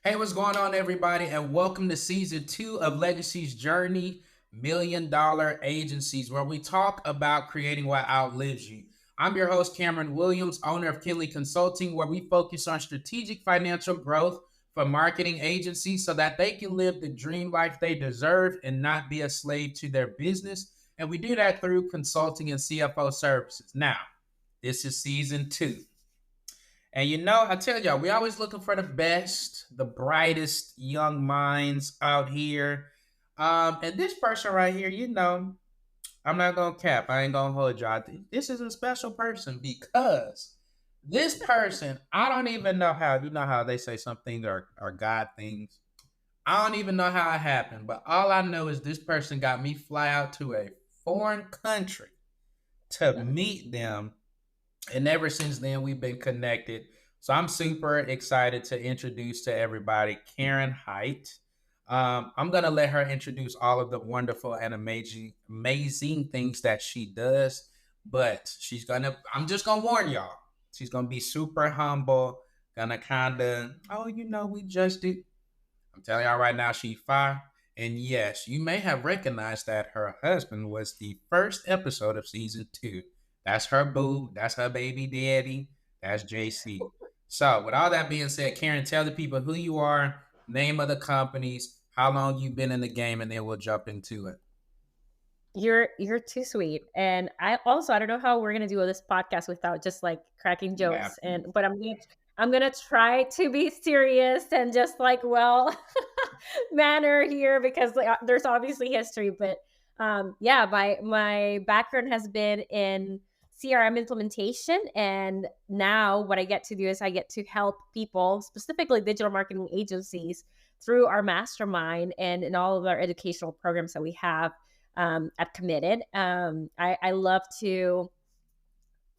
Hey, what's going on, everybody? And welcome to season 2 of Legacy's Journey $1 million Agencies, where we talk about creating what outlives you. I'm your host, Cameron Williams, owner of Kinley Consulting, where we focus on strategic financial growth for marketing agencies so that they can live the dream life they deserve and not be a slave to their business. And we do that through consulting and CFO services. Now, this is season 2. And I tell y'all, we always looking for the best, the brightest young minds out here. And this person right here, I'm not gonna cap. I ain't gonna hold y'all. This is a special person because this person, I don't even know how. You know how they say some things are God things. I don't even know how it happened, but all I know is this person got me fly out to a foreign country to meet them, and ever since then, we've been connected. So I'm super excited to introduce to everybody Karen Hite. I'm going to let her introduce all of the wonderful and amazing things that she does. But I'm just going to warn y'all, she's going to be super humble, going to kind of, we just did. I'm telling y'all right now, she fire. And yes, you may have recognized that her husband was the first episode of season 2. That's her boo. That's her baby daddy. That's JC. So, with all that being said, Karen, tell the people who you are, name of the companies, how long you've been in the game, and then we'll jump into it. You're too sweet. And I don't know how we're gonna do this podcast without just like cracking jokes. Laughing. And but I'm gonna try to be serious and just like manner here because like, there's obviously history. But yeah, my background has been in CRM implementation, and now what I get to do is I get to help people, specifically digital marketing agencies, through our mastermind and in all of our educational programs that we have at Committed. I love to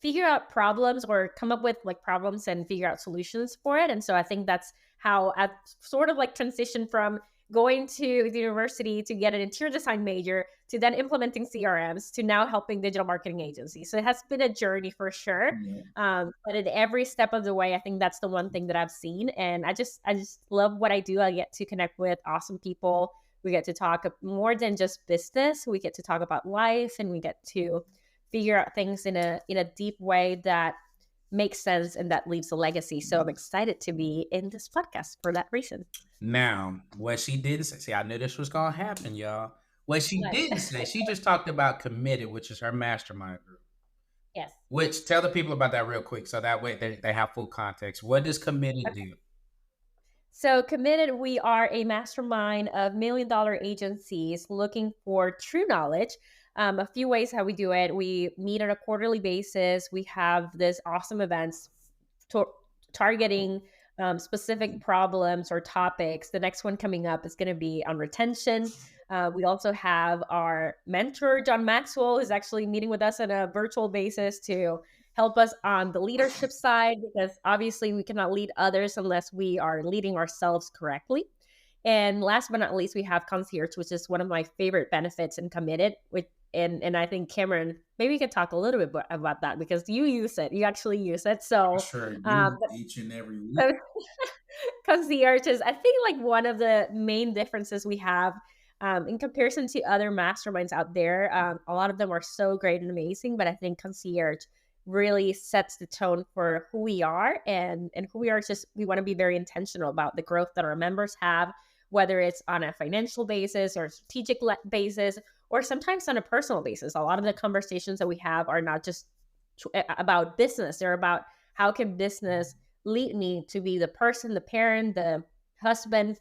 figure out problems or come up with like problems and figure out solutions for it. And so I think that's how I've sort of like transitioned from going to the university to get an interior design major to then implementing CRMs to now helping digital marketing agencies. So it has been a journey for sure. Yeah. But at every step of the way, I think that's the one thing that I've seen. And I just love what I do. I get to connect with awesome people. We get to talk more than just business. We get to talk about life, and we get to figure out things in a deep way that makes sense and that leaves a legacy. So I'm excited to be in this podcast for that reason. Now, what she didn't say, see, I knew this was going to happen, y'all. What she What? didn't say, she just talked about Committed, which is her mastermind group. Yes. Which tell the people about that real quick so that way they have full context. What does Committed Okay. do? So Committed, we are a mastermind of $1 million agencies looking for true knowledge. A few ways how we do it. We meet on a quarterly basis. We have this awesome events to- targeting specific problems or topics. The next one coming up is going to be on retention. We also have our mentor, John Maxwell, who's actually meeting with us on a virtual basis to help us on the leadership side, because obviously we cannot lead others unless we are leading ourselves correctly. And last but not least, we have concierge, which is one of my favorite benefits in Committed. And I think Cameron, maybe you could talk a little bit about that because you use it. You actually use it. I So sure um, do each and every week. but concierge is, I think, like one of the main differences we have in comparison to other masterminds out there. A lot of them are so great and amazing, but I think concierge really sets the tone for who we are, and who we are is just we want to be very intentional about the growth that our members have, whether it's on a financial basis or strategic basis, or sometimes on a personal basis. A lot of the conversations that we have are not just about business; they're about how can business lead me to be the person, the parent, the husband,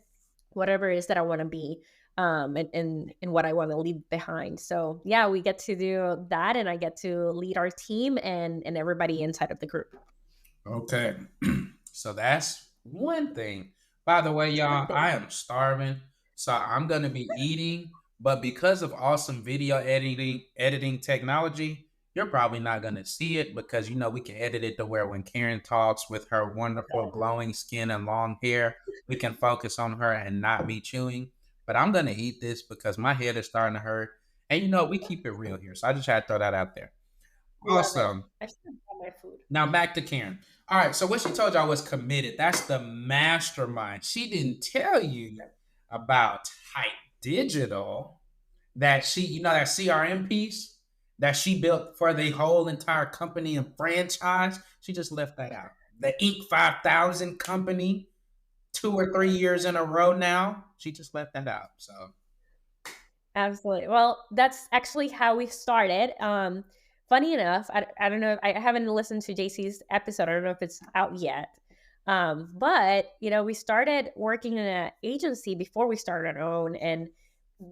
whatever it is that I want to be, and what I want to leave behind. So yeah, we get to do that, and I get to lead our team and everybody inside of the group. Okay. So that's one thing. By the way, One y'all, thing. I am starving. So I'm gonna be eating, but because of awesome video editing technology, you're probably not gonna see it because we can edit it to where when Karen talks with her wonderful glowing skin and long hair, we can focus on her and not be chewing. But I'm gonna eat this because my head is starting to hurt. And we keep it real here. So I just had to throw that out there. Love it. Awesome. I should have my food. Now back to Karen. All right, so what she told y'all was committed. That's the mastermind. She didn't tell you about Hype Digital, that she, that CRM piece that she built for the whole entire company and franchise. She just left that out. The Inc. 5000 company, 2 or 3 years in a row now. She just left that out. So Absolutely. Well, that's actually how we started. Funny enough, I don't know. I haven't listened to JC's episode. I don't know if it's out yet. But we started working in an agency before we started our own, and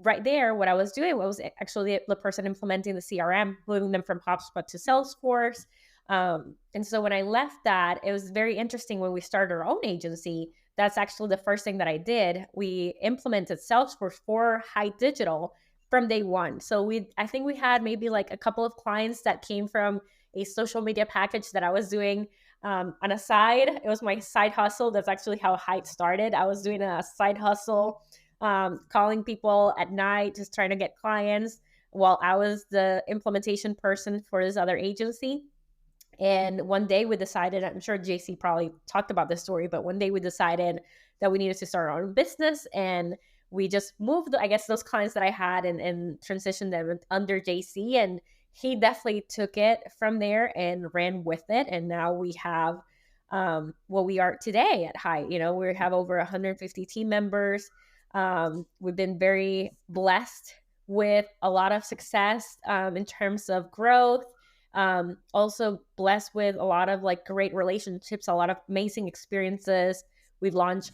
right there, what I was doing was actually the person implementing the CRM, moving them from HubSpot to Salesforce. And so when I left that, it was very interesting when we started our own agency. That's actually the first thing that I did. We implemented Salesforce for Hite Digital from day one. So I think we had maybe like a couple of clients that came from a social media package that I was doing on a side. It was my side hustle. That's actually how Hite started. I was doing a side hustle, calling people at night, just trying to get clients while I was the implementation person for this other agency. And one day we decided, I'm sure JC probably talked about this story, but one day we decided that we needed to start our own business. And we just moved, I guess, those clients that I had and transitioned them under JC. And he definitely took it from there and ran with it. And now we have what we are today at Hite. We have over 150 team members. We've been very blessed with a lot of success in terms of growth. Also blessed with a lot of like great relationships, a lot of amazing experiences. We've launched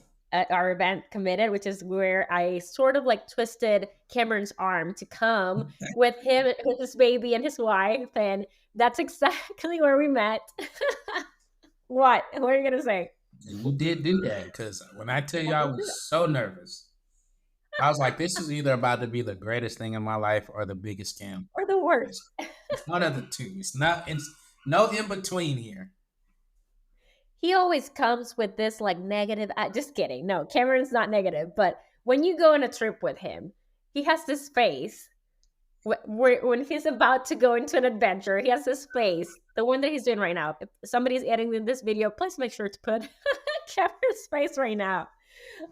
our event Committed, which is where I sort of like twisted Cameron's arm to come with him, with his baby and his wife, and that's exactly where we met. What are you gonna say? you did do that, because when I tell you I was so nervous, I was like, this is either about to be the greatest thing in my life or the biggest scam. Or the worst. It's one of the two. It's no in between here. He always comes with this like negative. Just kidding. No, Cameron's not negative. But when you go on a trip with him, he has this face when he's about to go into an adventure. He has this face, the one that he's doing right now. If somebody's editing this video, please make sure to put Cameron's face right now.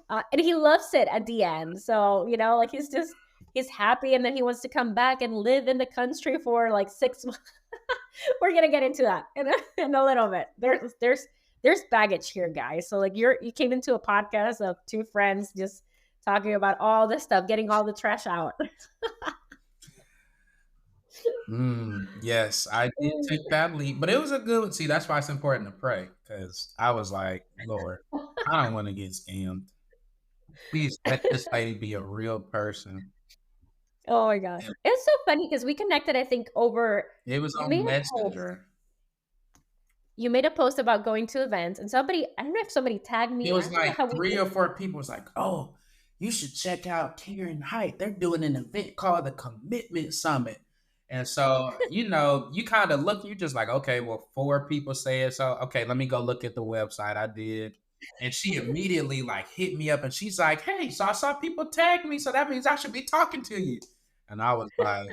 And he loves it at the end. So, like he's happy, and then he wants to come back and live in the country for like 6 months. We're gonna get into that in a little bit. There's baggage here, guys. So like you came into a podcast of two friends just talking about all this stuff, getting all the trash out. Yes, I did take that leap, but it was a good. See, that's why it's important to pray, because I was like, Lord, I don't want to get scammed. Please let this lady be a real person. Oh my gosh. It's so funny because we connected, I think, over It was you on made a post. Messenger. You made a post about going to events, and somebody, I don't know if somebody tagged me. It I was don't know like how we 3 or 4 people was like, oh, you should check out Karen Hite. They're doing an event called the Commitment Summit. And so, you kind of look, you're just like, okay, well, 4 people say it. So, okay, let me go look at the website. I did. And she immediately like hit me up and she's like, hey, so I saw people tag me. So that means I should be talking to you. And I was like,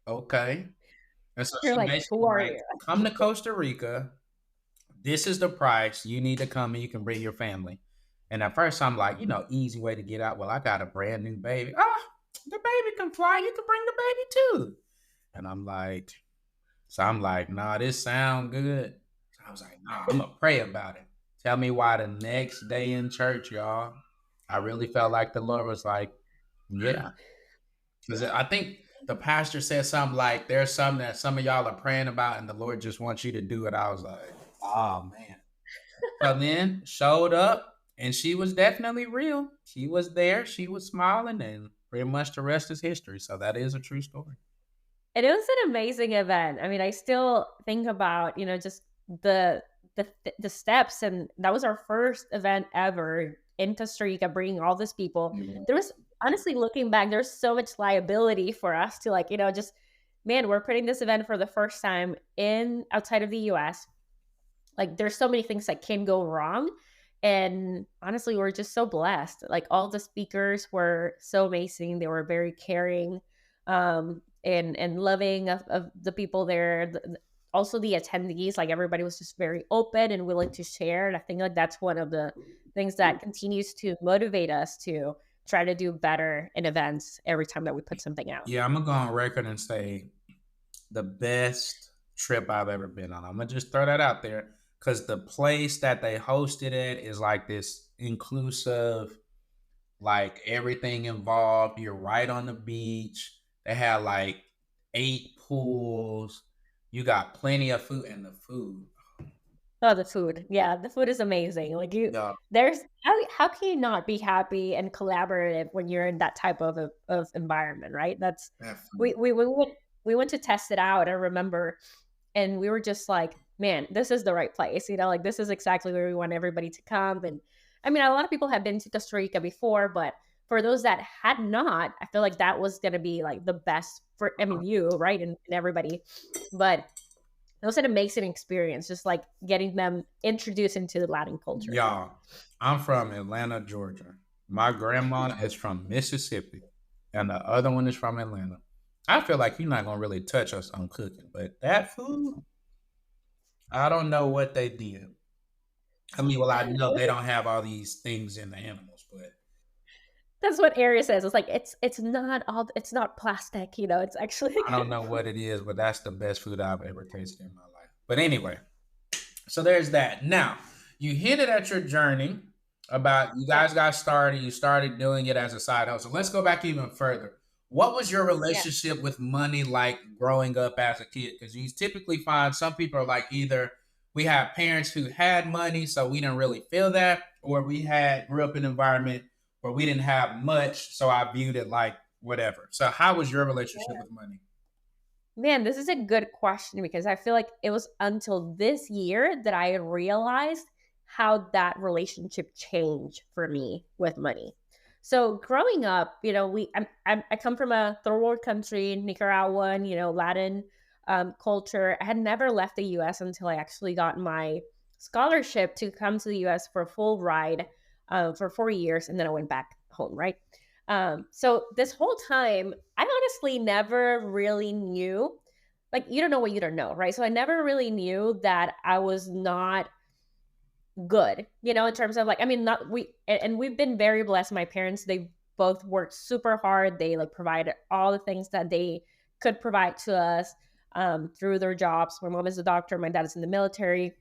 okay. And so You're she like, basically who are like, you? come to Costa Rica. This is the price. You need to come and you can bring your family. And at first I'm like, easy way to get out. Well, I got a brand new baby. Oh, the baby can fly. You can bring the baby too. And I'm like, nah, this sound good. So I was like, nah, I'm gonna pray about it. Tell me why the next day in church, y'all, I really felt like the Lord was like, yeah. Because I think the pastor said something like, there's something that some of y'all are praying about and the Lord just wants you to do it. I was like, oh man. So then showed up and she was definitely real. She was there. She was smiling, and pretty much the rest is history. So that is a true story. And it was an amazing event. I mean, I still think about, just the the steps, and that was our first event ever in Costa Rica, bringing all these people. There was, honestly, looking back, there's so much liability for us to like, just, man, we're putting this event for the first time in outside of the US. Like there's so many things that can go wrong. And honestly, we're just so blessed. Like all the speakers were so amazing. They were very caring and loving of the people there. also the attendees, like everybody was just very open and willing to share. And I think like that's one of the things that continues to motivate us to try to do better in events every time that we put something out. Yeah, I'm gonna go on record and say the best trip I've ever been on. I'm gonna just throw that out there because the place that they hosted at is like this inclusive, like everything involved. You're right on the beach. They had like 8 pools. You got plenty of food, and the food. Oh, the food. Yeah, the food is amazing. Like you Yeah, there's how can you not be happy and collaborative when you're in that type of environment, right? That's that we food. we we went we went to test it out, I remember, and we were just like, man, this is the right place. Like this is exactly where we want everybody to come. And I mean, a lot of people have been to Costa Rica before, but for those that had not, I feel like that was gonna be like the best for I mean you, right? And everybody. But it was an amazing experience, just like getting them introduced into the Latin culture. Y'all, I'm from Atlanta, Georgia. My grandma is from Mississippi, and the other one is from Atlanta. I feel like you're not gonna really touch us on cooking, but that food, I don't know what they did. I mean, well, I know they don't have all these things in the animals, but That's what Aria says. It's like it's not plastic, it's actually I don't know what it is. But that's the best food I've ever tasted in my life. But anyway, so there's that. Now, you hinted at your journey about you yeah, guys got started, you started doing it as a side hustle. Let's go back even further. What was your yeah. relationship with money like growing up as a kid? Because you typically find some people are like either we have parents who had money, so we didn't really feel that, or we had grew up in an environment where we didn't have much, so I viewed it like whatever. So how was your relationship with money? Man, this is a good question because I feel like it was until this year that I realized how that relationship changed for me with money. So growing up, I come from a third world country, Nicaraguan, Latin culture. I had never left the U.S. until I actually got my scholarship to come to the U.S. for a full ride for 4 years, and then I went back home. Right. So this whole time, I honestly never really knew, like, you don't know what you don't know, right? So I never really knew that I was not good, in terms of like, I mean, not and we've been very blessed. My parents, they both worked super hard. They like provided all the things that they could provide to us through their jobs. My mom is a doctor, my dad is in the military.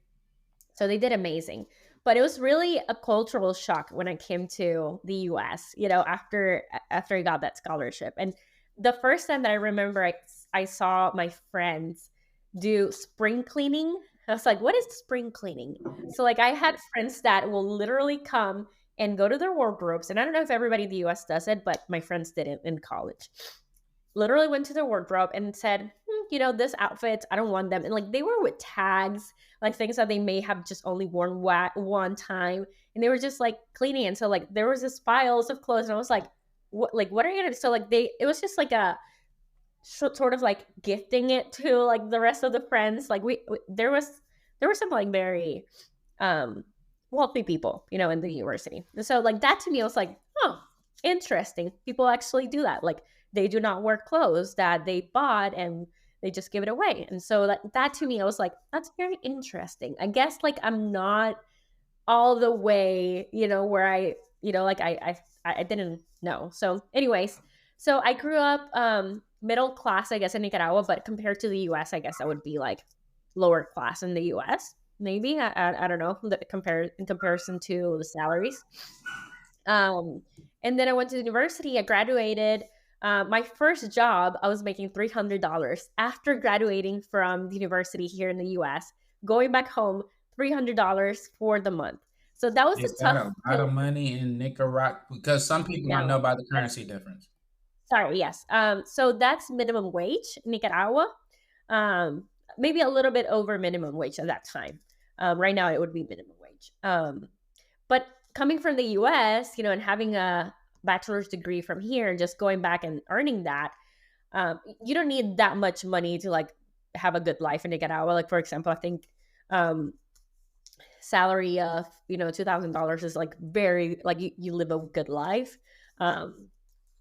So they did amazing. But it was really a cultural shock when I came to the US, after I got that scholarship. And the first time that I remember I saw my friends do spring cleaning, I was like, what is spring cleaning? So like I had friends that will literally come and go to their wardrobes. And I don't know if everybody in the US does it, but my friends did it in college. Literally went to their wardrobe and said, this outfit, I don't want them. And like they were with tags, like things that they may have just only worn one time. And they were just like cleaning. And so like there was this piles of clothes. And I was like, what are you gonna do? So like it was just like a sort of like gifting it to like the rest of the friends. Like there was some like very um wealthy people, in the university. And so like that to me, I was like, oh, interesting. People actually do that. Like they do not wear clothes that they bought and they just give it away. And so that to me, I was like, that's very interesting. I guess like I'm not all the way, where like I didn't know. So anyways, so I grew up middle class, I guess, in Nicaragua, but compared to the US, I guess I would be like lower class in the US. Maybe I don't know in comparison to the salaries. Um, and then I went to university. I graduated. My first job, I was making $300 after graduating from the university here in the U.S. Going back home, $300 for the month. So that was a Is that tough a lot pill. of money in Nicaragua? Because some people don't know No, about the currency difference. sorry. Yes. So that's minimum wage in Nicaragua. Um, Maybe a little bit over minimum wage at that time. Right now, it would be minimum wage. But coming from the US, and having a bachelor's degree from here and just going back and earning that, you don't need that much money to like have a good life in Nicaragua. Like, for example, I think um, salary of, $2,000 is like very, like you live a good life. Um,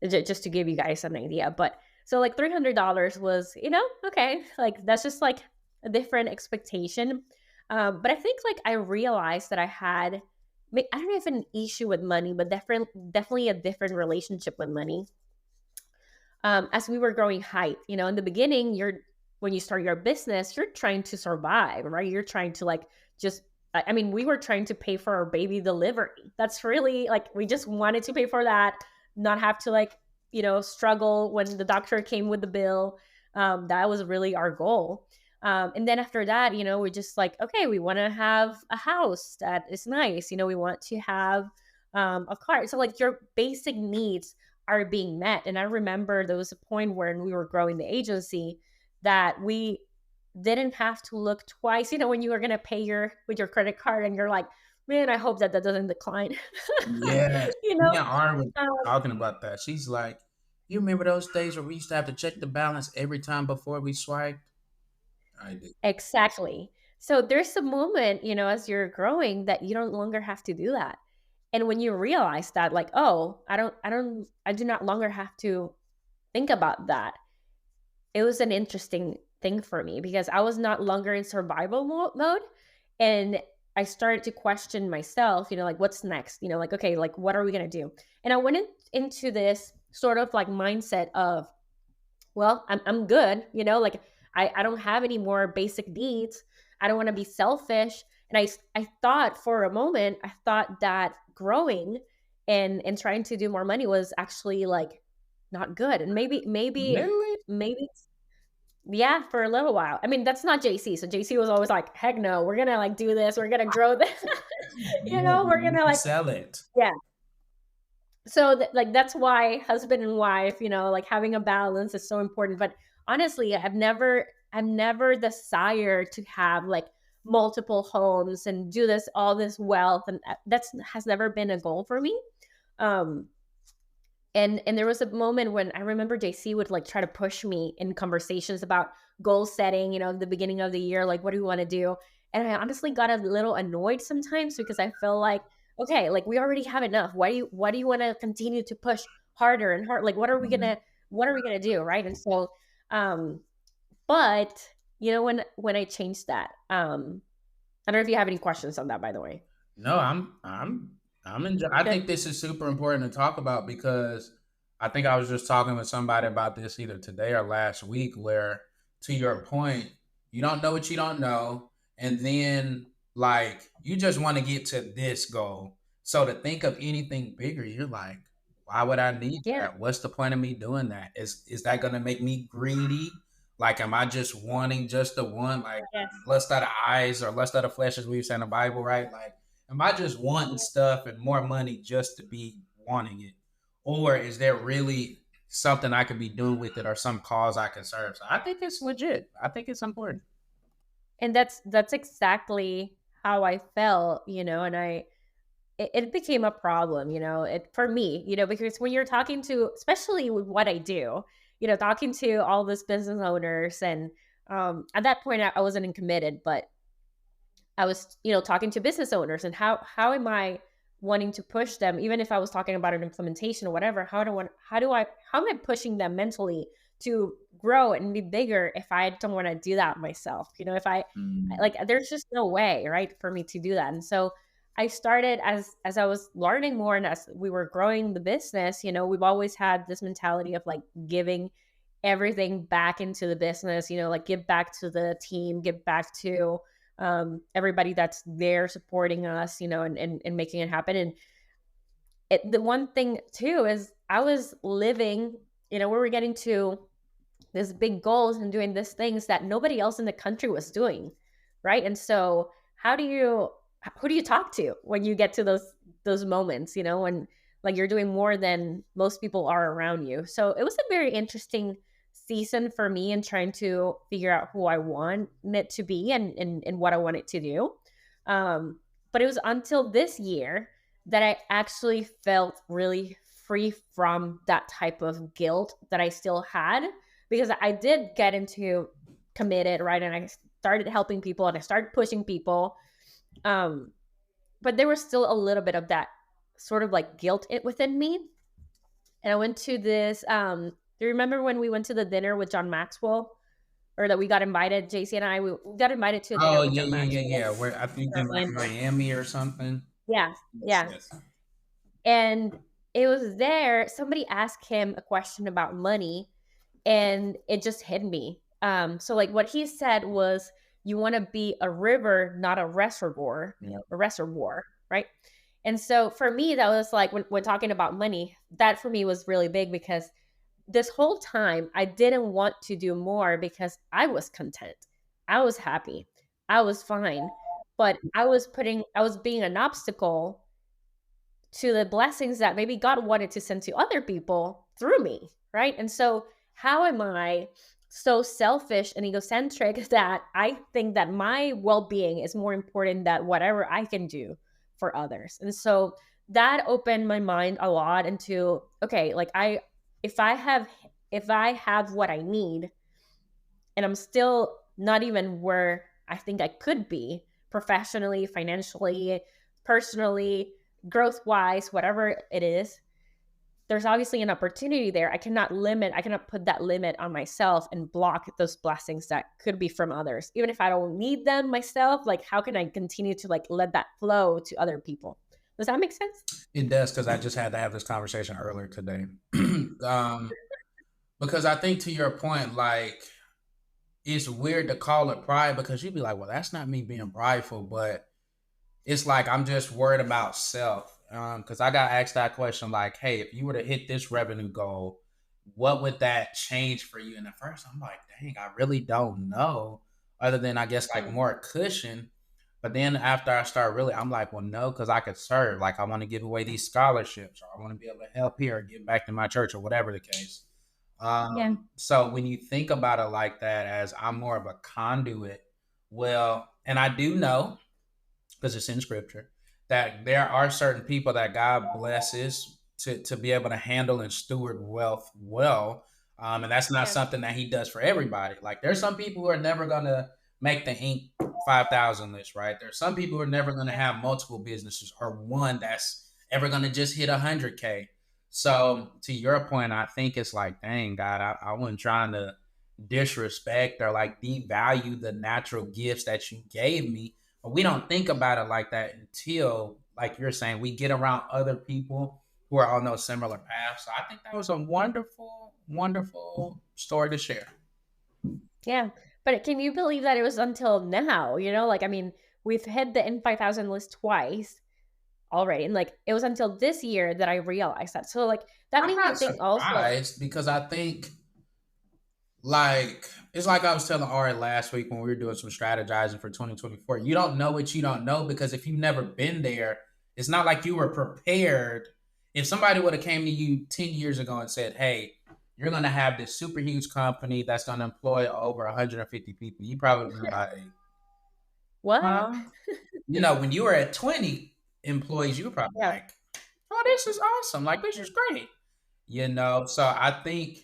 just to give you guys an idea. But so like $300 was, okay, like that's just like different expectation. But I think like I realized that I don't have an issue with money, but definitely a different relationship with money. As we were growing Hite, in the beginning, when you start your business, you're trying to survive, right? You're trying to like just, I mean, we were trying to pay for our baby delivery. That's really like, we just wanted to pay for that, not have to like, struggle when the doctor came with the bill. That was really our goal. And then after that, we're just like, okay, we want to have a house that is nice. We want to have a car. So like your basic needs are being met. And I remember there was a point when we were growing the agency that we didn't have to look twice, when you were going to pay with your credit card and you're like, man, I hope that doesn't decline. Yes. you Me know, and Arn were um, talking about that. She's like, "You remember those days where we used to have to check the balance every time before we swiped?" I do. exactly. So there's a moment, as you're growing that you don't longer have to do that. And when you realize that, like, oh, I do not longer have to think about that. It was an interesting thing for me because I was not longer in survival mode. And I started to question myself, like, what's next? Like, okay, like, what are we going to do? And I went into this sort of like mindset of, well, I'm good, like I don't have any more basic needs. I don't want to be selfish. And I thought for a moment, I thought that growing and trying to do more money was actually like not good. And Really? maybe yeah, for a little while. I mean, that's not JC. So JC was always like, heck no, we're gonna like do this, we're gonna grow this, Yeah, we're you gonna can like, sell it. yeah. So like that's why husband and wife, like having a balance is so important. But honestly, I've never desired to have like multiple homes and do this all this wealth, and that's has never been a goal for me. Um, and there was a moment when I remember JC would like try to push me in conversations about goal setting, the beginning of the year, like what do we want to do? And I honestly got a little annoyed sometimes because I felt like, okay, like we already have enough. Why do you want to continue to push harder and harder? Like Mhm. what are we gonna do? Right. And so um but when I changed that, I don't know if you have any questions on that, by the way. No, I'm enjoying. I Okay. think this is super important to talk about because I think I was just talking with somebody about this either today or last week. Where, to your point, you don't know what you don't know, and then like you just want to get to this goal. So to think of anything bigger, you're like, why would I need Yeah. that? What's the point of me doing that? Is that going to make me greedy? Like, am I just wanting just the one? Like, Yes. lust of the eyes or lust of the flesh, as we say in the Bible, right? Like, am I just wanting stuff and more money just to be wanting it? Or is there really something I could be doing with it or some cause I can serve? So I think it's legit. I think it's important. And that's exactly how I felt, and it became a problem, it for me, because when you're talking to, especially with what I do, talking to all these business owners, and at that point I wasn't committed, but I was, talking to business owners, and how am I wanting to push them, even if I was talking about an implementation or whatever, how am I pushing them mentally to grow and be bigger if I don't want to do that myself? If Mm. like there's just no way, right, for me to do that. And so I started as I was learning more and as we were growing the business, we've always had this mentality of like giving everything back into the business, like give back to the team, give back to everybody that's there supporting us, and making it happen. And the one thing too is I was living, we were getting to these big goals and doing these things that nobody else in the country was doing, right? And so who do you talk to when you get to those moments, when like you're doing more than most people are around you? So it was a very interesting season for me in trying to figure out who I want it to be, and what I want it to do. But it was until this year that I actually felt really free from that type of guilt that I still had, because I did get into committed, right? And I started helping people and I started pushing people. Um, but there was still a little bit of that sort of like guilt within me. And I went to this. Do you remember when we went to the dinner with John Maxwell? or that we got invited. JC and I, we got invited to a dinner Oh with yeah, him yeah, yeah, actually. yeah. Where I think in like And Miami or something. yeah, Yes, yeah. yes. And it was there. Somebody asked him a question about money, and it just hit me. So like what he said was, you want to be a river, not Yeah. a reservoir, right? And so for me, that was like when talking about money, that for me was really big because this whole time I didn't want to do more because I was content. I was happy. I was fine. But I was being an obstacle to the blessings that maybe God wanted to send to other people through me, right? And so, how am I so selfish and egocentric that I think that my well being is more important than whatever I can do for others? And so, that opened my mind a lot into okay, like if I have if I have what I need and I'm still not even where I think I could be professionally, financially, personally, growth wise, whatever it is, there's obviously an opportunity there. I cannot put that limit on myself and block those blessings that could be from others. Even if I don't need them myself, like how can I continue to like let that flow to other people? Does that make sense? It does because I just had to have this conversation earlier today. um, because I think to your point, like it's weird to call it pride because you'd be like, well, that's not me being prideful, but it's like I'm just worried about self. Because I got asked that question, like, hey, if you were to hit this revenue goal, what would that change for you? And at first, I'm like, dang, I really don't know, other than I guess like Mm. more cushion. But then after I start really, I'm like, well, no, because I could serve. Like, I want to give away these scholarships, or I want to be able to help here, or give back to my church, or whatever the case. Yeah. So when you think about it like that, as I'm more of a conduit, well, and I do know because it's in scripture that there are certain people that God blesses to be able to handle and steward wealth well. And that's not Yeah. something that he does for everybody. Like there's some people who are never going to make the Inc. 5,000 list, right? There's some people who are never going to Yeah. have multiple businesses or one that's ever going to just hit 100K. So to your point, I think it's like, dang, God, I wasn't trying to disrespect or like devalue the natural gifts that you gave me, but we don't think about it like that until, like you're saying, we get around other people who are on those similar paths. So I think that was a wonderful, wonderful story to share. Yeah. But can you believe that it was until now? Like I mean, we've hit the N5000 list twice already. And like it was until this year that I realized that. So like that I'm made me not think also. surprised because I think like it's like I was telling Ari last week when we were doing some strategizing for 2024. You don't know what you don't know because if you've never been there, it's not like you were prepared. If somebody would have came to you 10 years ago and said, "Hey, you're going to have this super huge company that's going to employ over 150 people," you probably been like, What? "Huh?" You know, when you were at 20 employees, you were probably Yeah. like, "Oh, this is awesome. Like this is great." So I think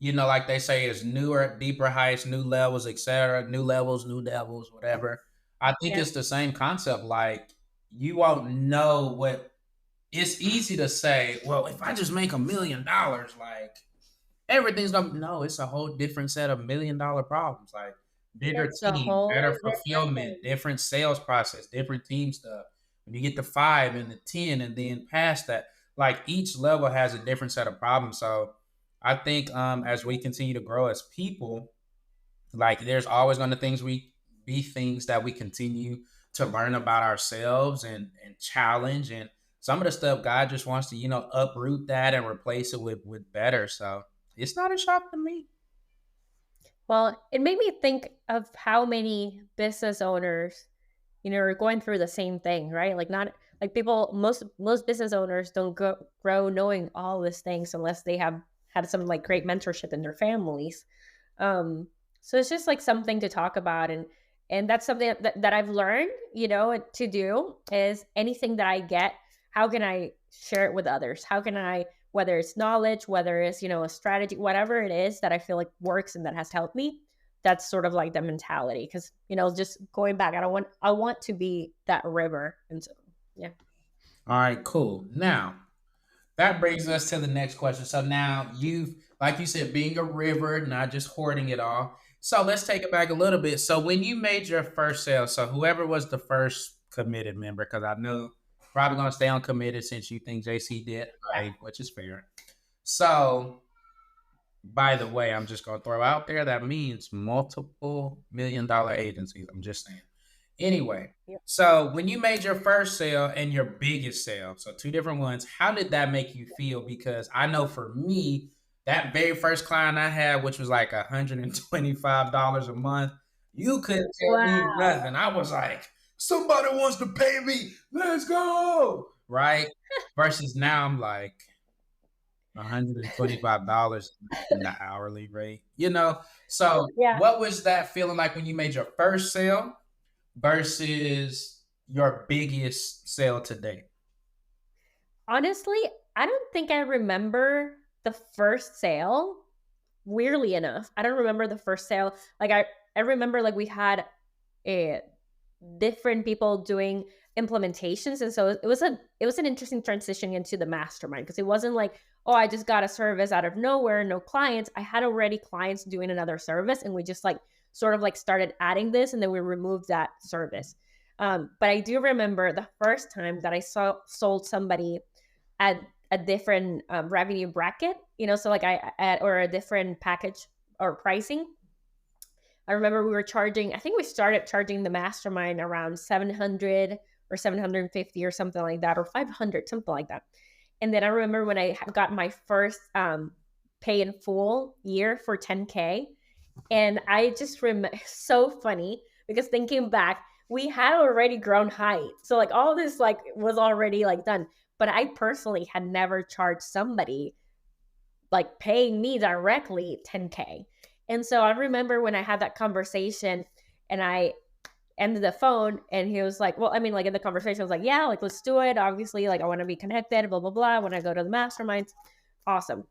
like they say, is newer, deeper heights, new levels, etc. New levels, new devils, whatever. I think Yeah. it's the same concept. Like you won't know what. It's easy to say, well, if I just make $1 million, like everything's gonna. No, it's a whole different set of $1 million problems. Like bigger It's a team, better whole different fulfillment, thing. different sales process, different team stuff. When you get to 5 and the 10, and then past that, like each level has a different set of problems. So I think as we continue to grow as people, like there's always going to things we be things that we continue to learn about ourselves and challenge, and some of the stuff God just wants to uproot that and replace it with better. So it's not a shock to me. Well, it made me think of how many business owners, are going through the same thing, right? Like not like people most business owners don't grow knowing all these things unless they have had some like great mentorship in their families. So it's just like something to talk about, and that's something that I've learned, to do is anything that I get, how can I share it with others? How can I, whether it's knowledge, whether it's, a strategy, whatever it is that I feel like works and that has helped me, that's sort of like the mentality. Because, just going back, I want to be that river. And so, yeah. All right, cool. Now that brings us to the next question. So now you've, like you said, being a river, not just hoarding it all. So let's take it back a little bit. So when you made your first sale, so whoever was the first committed member, because I know probably gonna stay uncommitted since you think JC did, right? Which is fair. So by the way, I'm just gonna throw out there that means multiple $1 million agencies. I'm just saying. Anyway, Yeah. so when you made your first sale and your biggest sale, so two different ones, how did that make you feel? Because I know for me, that very first client I had, which was like $125 a month, you couldn't tell me Wow. nothing. I was like, somebody wants to pay me. Let's go. Right. Versus now I'm like, $125 in the hourly rate, you know? So Yeah. what was that feeling like when you made your first sale versus your biggest sale today? Honestly, I don't think I remember the first sale. Weirdly enough, I don't remember the first sale. Like I remember like we had a different people doing implementations, and so it was an interesting transition into the mastermind because it wasn't like, oh, I just got a service out of nowhere, no clients. I had already clients doing another service, and we just like sort of like started adding this, and then we removed that service. But I do remember the first time that I saw sold somebody at a different revenue bracket, you know, so like I at or a different package or pricing. I remember we were charging, I think we started charging the mastermind around 700 or 750 or something like that, or 500, something like that. And then I remember when I got my first pay in full year for 10K. And I just remember, so funny because thinking back, we had already grown height. So like all this like was already like done. But I personally had never charged somebody like paying me directly 10K. And so I remember when I had that conversation and I ended the phone and he was like, well, I mean, like in the conversation, I was like, yeah, like let's do it. Obviously, like I want to be connected, blah, blah, blah. When I go to the masterminds, awesome.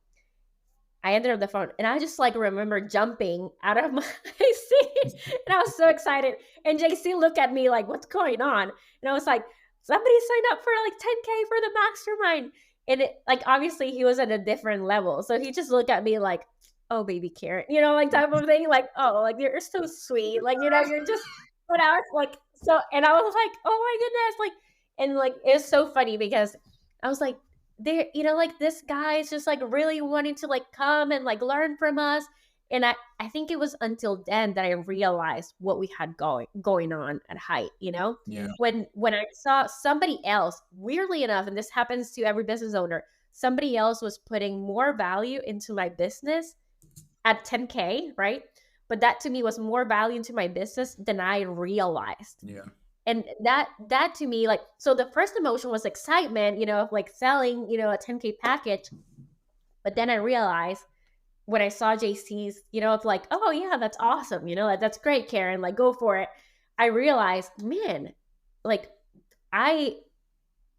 I ended up the phone and I just like remember jumping out of my seat and I was so excited. And JC looked at me like, what's going on? And I was like, somebody signed up for like 10K for the mastermind. And it like obviously he was at a different level. So he just looked at me like, oh baby Karen, you know, like type of thing, like, oh, like you're so sweet. Like, you know, you're just but I was like so and I was like, oh my goodness, like and like it's so funny because I was like, there, you know, like this guy is just like really wanting to like come and like learn from us. And I think it was until then that I realized what we had going on at Height, you know? Yeah. When I saw somebody else, weirdly enough, and this happens to every business owner, somebody else was putting more value into my business at 10K, right? But that to me was more value into my business than I realized. Yeah. And that to me, like, so the first emotion was excitement, you know, of like selling, you know, a 10K package. But then I realized when I saw JC's, you know, of like, oh yeah, that's awesome, you know, that's great, Karen, like go for it. I realized, man, like I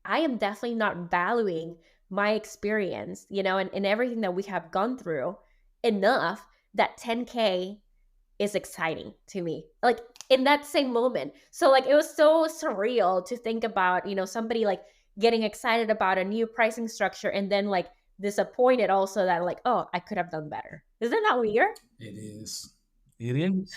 I am definitely not valuing my experience, you know, and everything that we have gone through enough that 10K is exciting to me. Like in that same moment. So like it was so surreal to think about, you know, somebody like getting excited about a new pricing structure and then like disappointed also that like, oh, I could have done better. Isn't that weird? It is. It is.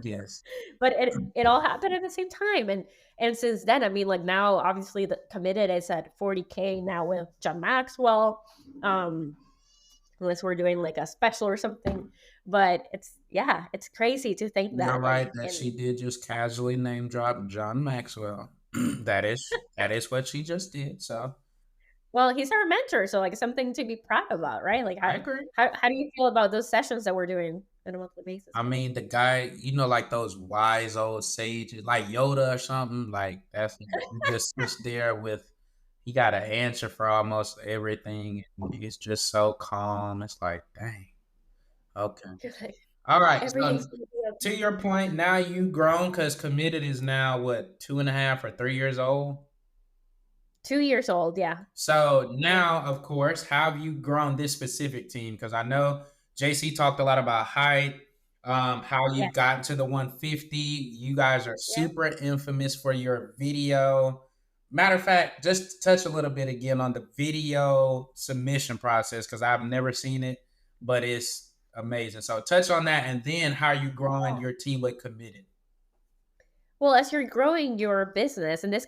Yes. But it all happened at the same time. And since then, I mean, like now obviously the committed is at 40K now with John Maxwell. Unless we're doing like a special or something. But it's yeah, it's crazy to think You're that right that and she did just casually name drop John Maxwell. That is what she just did. So well, he's our mentor, so like something to be proud about, right? Like I agree. how do you feel about those sessions that we're doing on a monthly basis I with him? mean, the guy, like those wise old sages, like Yoda or something, like that's he just sits there with, he got an answer for almost everything. And he's just so calm. It's like, dang, okay. Like, All right. So everything's gonna be to okay. your point, now you grown because committed is now what, 2.5 or 3 years old? 2 years old, yeah. So Yeah. now, of course, how have you grown this specific team? Because I know JC talked a lot about height, how you've Yes. gotten to the 150. You guys are Yeah. super infamous for your video. Matter of fact, just touch a little bit again on the video submission process because I've never seen it, but it's Amazing. So touch on that, and then how you growing your team with committed. Well, as you're growing your business, and this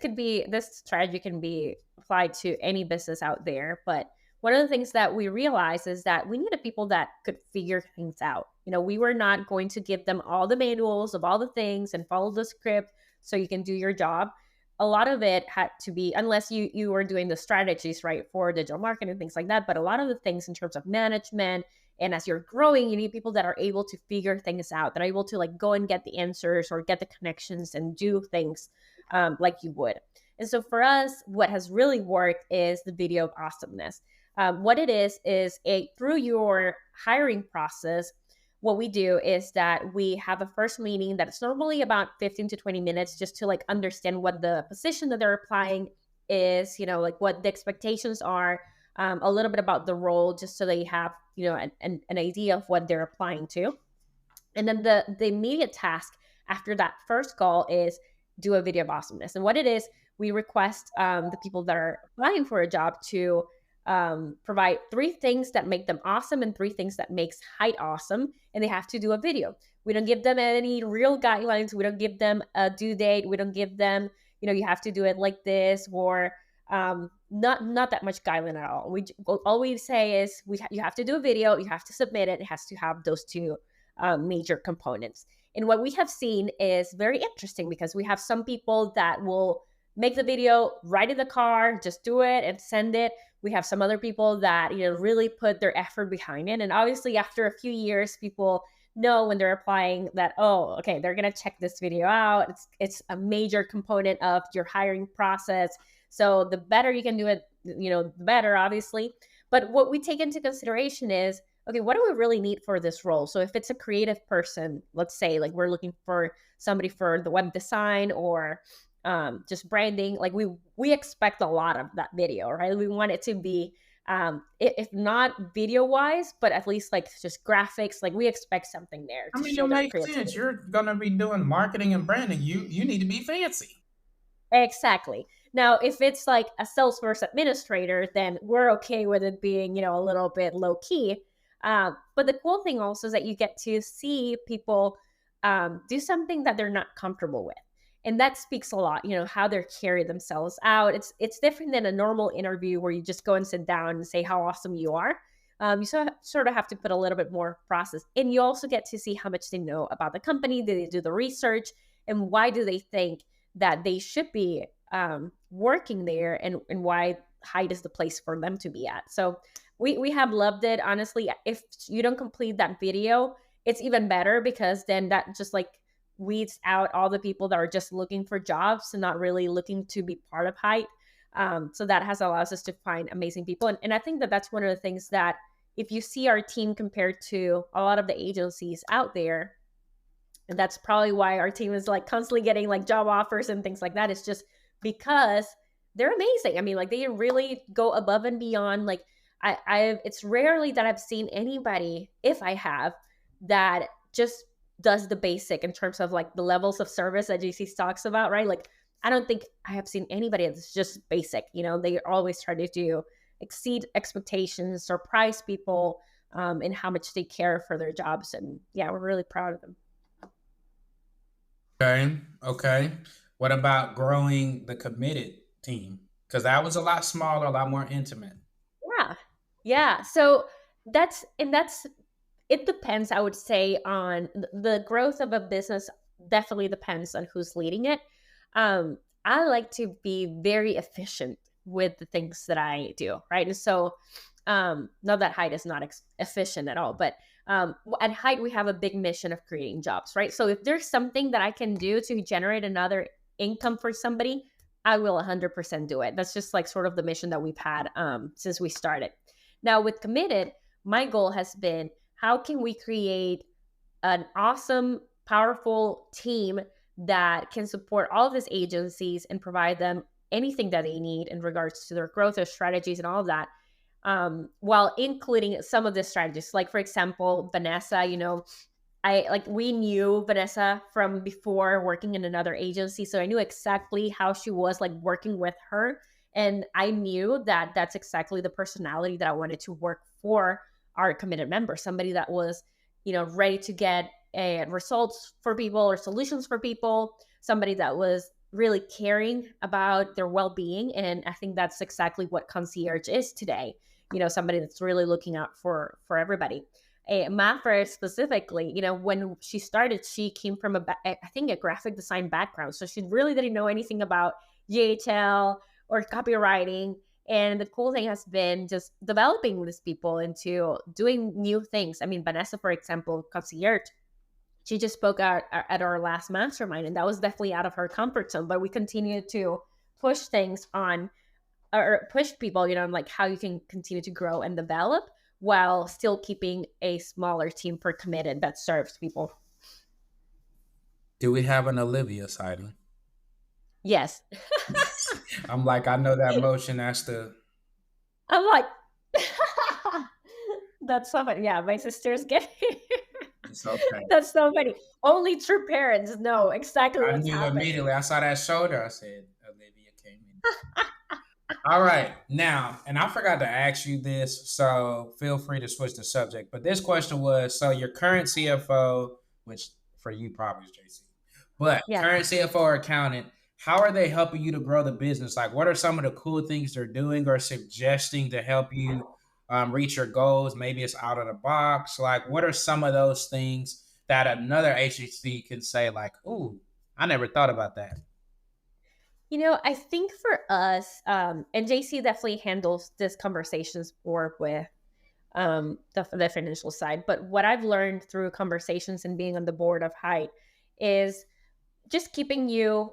strategy can be applied to any business out there, but one of the things that we realized is that we needed people that could figure things out. We were not going to give them all the manuals of all the things and follow the script so you can do your job. A lot of it had to be, unless you were doing the strategies, right, for digital marketing and things like that, but a lot of the things in terms of management, and as you're growing, you need people that are able to figure things out, that are able to like go and get the answers or get the connections and do things like you would. And so for us, what has really worked is the video of awesomeness. What it is through your hiring process, what we do is that we have a first meeting that's normally about 15 to 20 minutes just to like understand what the position that they're applying is, like what the expectations are, a little bit about the role, just so they have an idea of what they're applying to. And then the immediate task after that first call is do a video of awesomeness. And what it is, we request the people that are applying for a job to provide 3 things that make them awesome and 3 things that makes Hite awesome, and they have to do a video. We don't give them any real guidelines. We don't give them a due date. We don't give them, you have to do it like this, or not that much guideline at all. All we say is you have to do a video, you have to submit it. It has to have those 2 major components. And what we have seen is very interesting, because we have some people that will make the video right in the car, just do it and send it. We have some other people that really put their effort behind it. And obviously, after a few years, people know when they're applying that, oh, okay, they're gonna check this video out. It's a major component of your hiring process. So the better you can do it, the better, obviously. But what we take into consideration is, okay, what do we really need for this role? So if it's a creative person, let's say like we're looking for somebody for the web design or just branding, like we expect a lot of that video, right? We want it to be, if not video wise, but at least like just graphics. Like we expect something there I to mean, show it their makes sense. creativity. You're gonna be doing marketing and branding. You need to be fancy. Exactly. Now, if it's like a Salesforce administrator, then we're okay with it being, a little bit low key. But the cool thing also is that you get to see people do something that they're not comfortable with. And that speaks a lot, how they carry themselves out. It's different than a normal interview where you just go and sit down and say how awesome you are. You sort of have to put a little bit more process. And you also get to see how much they know about the company. Do they do the research? And why do they think that they should be working there, and why Hite is the place for them to be at. So we have loved it. Honestly, if you don't complete that video, it's even better, because then that just like weeds out all the people that are just looking for jobs and not really looking to be part of Hite. So that has allows us to find amazing people. And I think that that's one of the things that, if you see our team compared to a lot of the agencies out there, and that's probably why our team is like constantly getting like job offers and things like that. It's just because they're amazing. I mean, like they really go above and beyond. Like it's rarely that I've seen anybody, if I have, that just does the basic in terms of like the levels of service that GC talks about, right? Like I don't think I have seen anybody that's just basic. They always try to do exceed expectations, surprise people, in how much they care for their jobs. And yeah, we're really proud of them. Okay. Okay. What about growing the committed team? Because that was a lot smaller, a lot more intimate. Yeah. Yeah. So that's it depends, I would say, on the growth of a business. Definitely depends on who's leading it. I like to be very efficient with the things that I do, right? And so, not that Hite is not efficient at all, but at Hite we have a big mission of creating jobs, right? So if there's something that I can do to generate another income for somebody, I will 100% do it. That's just like sort of the mission that we've had since we started. Now with Committed, my goal has been, how can we create an awesome, powerful team that can support all of these agencies and provide them anything that they need in regards to their growth, their strategies, and all of that, while including some of the strategies. Like for example, Vanessa, we knew Vanessa from before working in another agency, so I knew exactly how she was like working with her, and I knew that that's exactly the personality that I wanted to work for our Committed member. Somebody that was ready to get results for people or solutions for people, somebody that was really caring about their well-being. And I think that's exactly what concierge is today. Somebody that's really looking out for everybody. Mafra specifically, when she started, she came from I think a graphic design background, so she really didn't know anything about GHL or copywriting. And the cool thing has been just developing these people into doing new things. I mean, Vanessa, for example, concierge, she just spoke out at our last mastermind, and that was definitely out of her comfort zone. But we continue to push things on, or push people, on like how you can continue to grow and develop while still keeping a smaller team for committed that serves people. Do we have an Olivia sighting? Yes. I'm like, I know that motion has to. I'm like, that's so funny. Yeah, my sister's getting. It's okay. That's so funny. Only true parents know exactly I what's knew happening. immediately. I saw that shoulder. I said, Olivia came in. All right. Now, and I forgot to ask you this, so feel free to switch the subject. But this question was, so your current CFO, which for you probably is JC, but Yes. current CFO or accountant, how are they helping you to grow the business? Like, what are some of the cool things they're doing or suggesting to help you reach your goals? Maybe it's out of the box. Like, what are some of those things that another agency can say, like, ooh, I never thought about that? I think for us, and JC definitely handles this conversations more with the financial side. But what I've learned through conversations and being on the board of Hite is just keeping you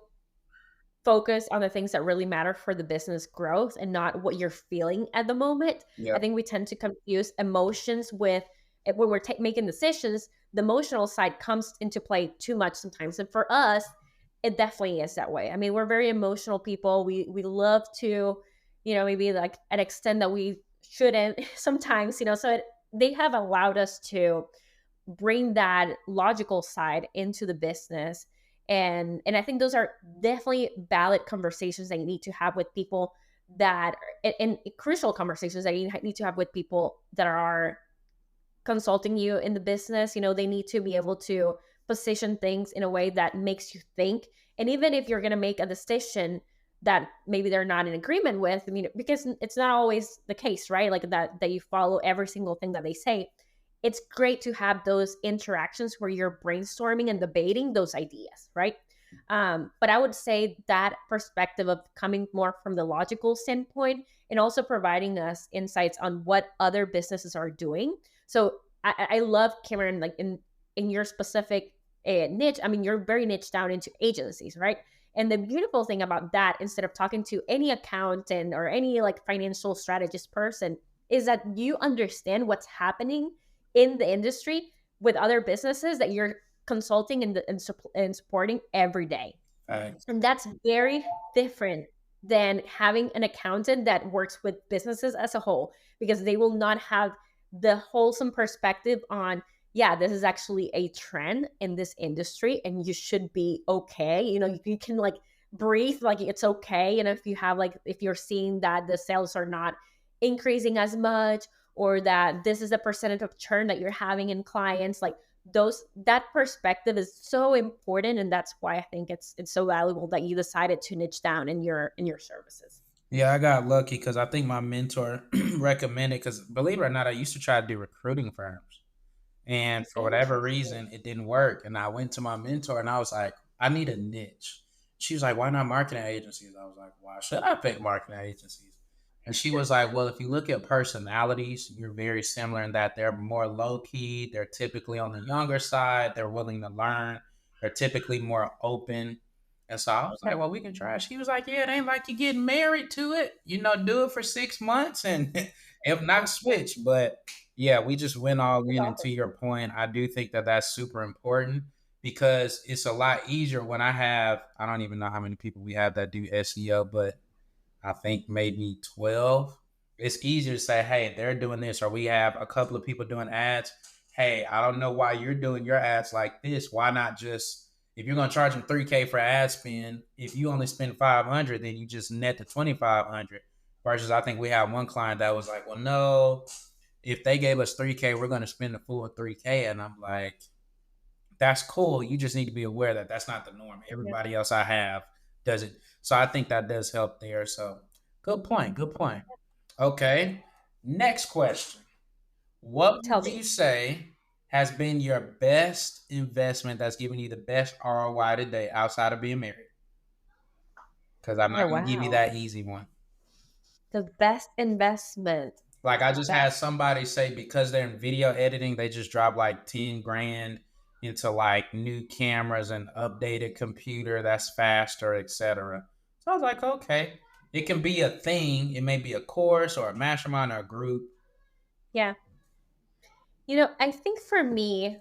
focus on the things that really matter for the business growth and not what you're feeling at the moment. I Yep. think we tend to confuse emotions with when we're making decisions. The emotional side comes into play too much sometimes, and for us, it definitely is that way. I mean, we're very emotional people. We love to, maybe like an extent that we shouldn't sometimes. They have allowed us to bring that logical side into the business, and I think those are definitely valid conversations that you need to have with people that and crucial conversations that you need to have with people that are consulting you in the business. They need to be able to position things in a way that makes you think. And even if you're going to make a decision that maybe they're not in agreement with, I mean, because it's not always the case, right? Like that you follow every single thing that they say. It's great to have those interactions where you're brainstorming and debating those ideas, right? But I would say that perspective of coming more from the logical standpoint and also providing us insights on what other businesses are doing. So I love, Cameron, like in your specific niche. I mean, you're very niche down into agencies, right? And the beautiful thing about that, instead of talking to any accountant or any like financial strategist person, is that you understand what's happening in the industry with other businesses that you're consulting and supporting every day. Thanks. And that's very different than having an accountant that works with businesses as a whole, because they will not have the wholesome perspective on, yeah, this is actually a trend in this industry and you should be okay. You can like breathe, like it's okay. And if you have like, if you're seeing that the sales are not increasing as much, or that this is the percentage of churn that you're having in clients, like that perspective is so important, and that's why I think it's so valuable that you decided to niche down in your services. Yeah, I got lucky because I think my mentor recommended. Because believe it or not, I used to try to do recruiting firms, and for whatever reason, Interesting. it didn't work. And I went to my mentor, and I was like, I need a niche. She was like, why not marketing agencies? I was like, why should I pick marketing agencies? And she was like, well, if you look at personalities, you're very similar in that they're more low key. They're typically on the younger side. They're willing to learn. They're typically more open. And so I was like, well, we can try. She was like, yeah, it ain't like you getting married to it. Do it for 6 months and if not, switch. But yeah, we just went all That's in. And to awesome. your point, I do think that that's super important because it's a lot easier when I don't even know how many people we have that do SEO, but I think maybe 12. It's easier to say, hey, they're doing this, or we have a couple of people doing ads. Hey, I don't know why you're doing your ads like this. Why not just, if you're going to charge them 3K for ad spend, if you only spend 500, then you just net the 2,500. Versus, I think we have one client that was like, well, no, if they gave us 3K, we're going to spend the full 3K. And I'm like, that's cool. You just need to be aware that that's not the norm. Yeah. Everybody else I have does it. So I think that does help there. So good point. Good point. Okay. Next question. What Tell would me. you say has been your best investment that's given you the best ROI today outside of being married? Because I'm not Oh, going to give you wow. that easy one. The best investment. Like I The just had best. somebody say because they're in video editing, they just dropped like 10 grand into like new cameras and updated computer that's faster, etc. So I was like, okay, it can be a thing. It may be a course or a mastermind or a group. Yeah. I think for me,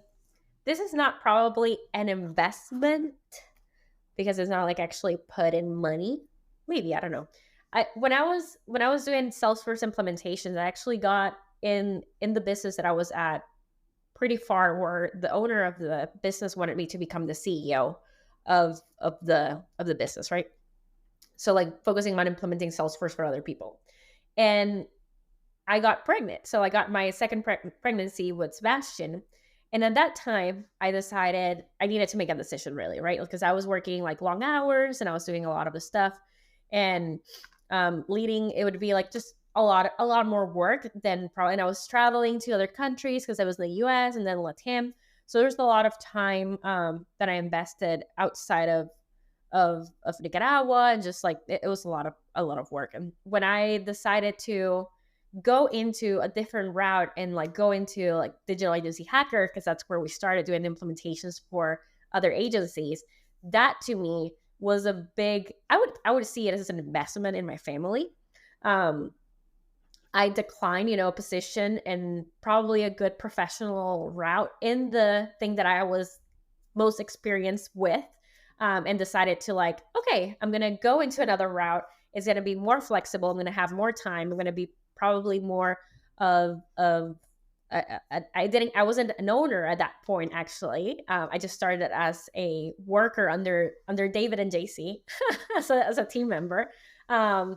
this is not probably an investment because it's not like actually put in money. Maybe, I don't know. When I was doing Salesforce implementations, I actually got in the business that I was at pretty far where the owner of the business wanted me to become the CEO of the business, right? So like focusing on implementing Salesforce for other people. And I got pregnant. So I got my second pregnancy with Sebastian. And at that time, I decided I needed to make a decision, really, right? Because I was working like long hours and I was doing a lot of the stuff. And leading, it would be like just a lot more work than probably. And I was traveling to other countries because I was in the US and then Latam. So there's a lot of time that I invested outside of Nicaragua, and just like it was a lot of work. And when I decided to go into a different route and like go into like digital agency hacker, because that's where we started doing implementations for other agencies, that to me was a big, I would see it as an investment in my family. um I declined, a position and probably a good professional route in the thing that I was most experienced with, and decided to like, okay, I'm going to go into another route. It's going to be more flexible. I'm going to have more time. I'm going to be probably more of I wasn't an owner at that point, actually. I just started as a worker under David and JC as a team member,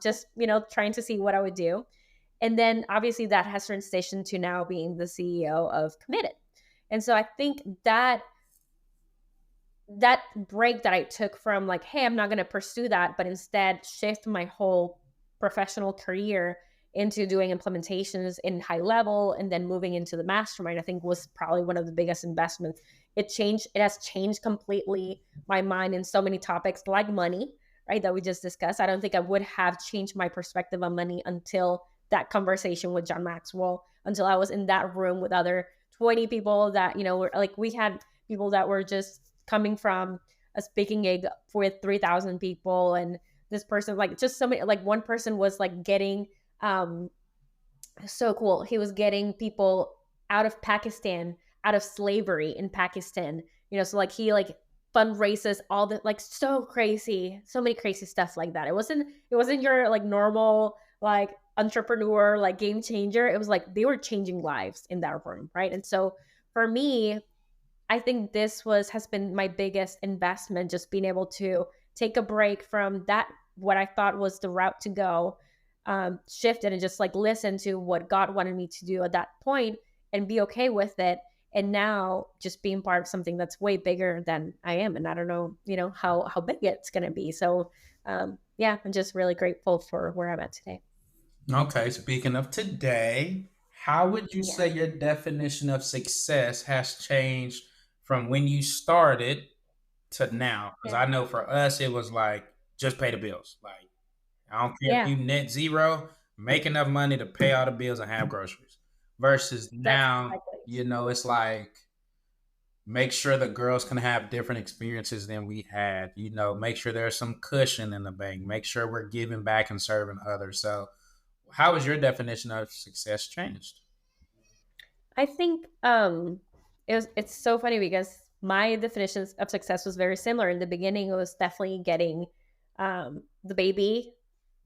just trying to see what I would do. And then obviously that has transitioned to now being the CEO of Committed. And so I think that break that I took from like, hey, I'm not going to pursue that, but instead shift my whole professional career into doing implementations in high level and then moving into the mastermind, I think was probably one of the biggest investments. It has changed completely my mind in so many topics like money, right? That we just discussed. I don't think I would have changed my perspective on money until that conversation with John Maxwell, until I was in that room with other 20 people that, were like, we had people that were just coming from a speaking gig with 3,000 people. And this person, like, just so many, like, one person was like getting, so cool. He was getting people out of Pakistan, out of slavery in Pakistan, so like he like fundraises all the, like, so crazy, so many crazy stuff like that. It wasn't your like normal like entrepreneur, like game changer. It was like they were changing lives in that room, right? And so for me, I think this has been my biggest investment, just being able to take a break from that, what I thought was the route to go, shift it and just like listen to what God wanted me to do at that point and be okay with it. And now just being part of something that's way bigger than I am. And I don't know, how big it's gonna be. So yeah, I'm just really grateful for where I'm at today. Okay, speaking of today, how would you Yeah. say your definition of success has changed from when you started to now? Because Yeah. I know for us, it was like just pay the bills. Like, I don't care if Yeah. you net zero, make enough money to pay all the bills and have groceries. Versus That's now, exactly. it's like make sure the girls can have different experiences than we had. Make sure there's some cushion in the bank. Make sure we're giving back and serving others. So, how has your definition of success changed? I think it's so funny because my definitions of success was very similar. In the beginning, it was definitely getting the baby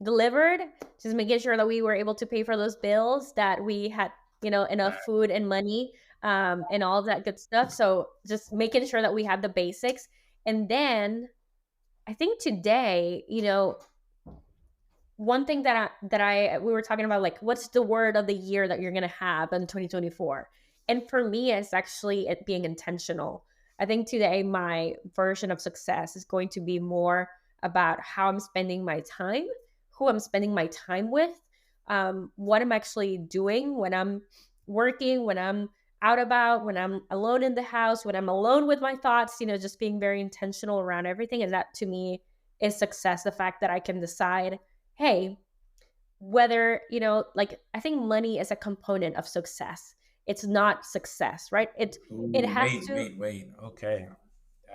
delivered, just making sure that we were able to pay for those bills, that we had, enough food and money, and all of that good stuff. So just making sure that we had the basics. And then I think today, one thing we were talking about, like, what's the word of the year that you're gonna have in 2024? And for me, it's actually it being intentional. I think today my version of success is going to be more about how I'm spending my time, who I'm spending my time with, what I'm actually doing when I'm working, when I'm out about, when I'm alone in the house, when I'm alone with my thoughts, just being very intentional around everything. And that to me is success. The fact that I can decide, hey, whether, like, I think money is a component of success. It's not success, right? It Ooh, has wait, to, wait, wait. Okay.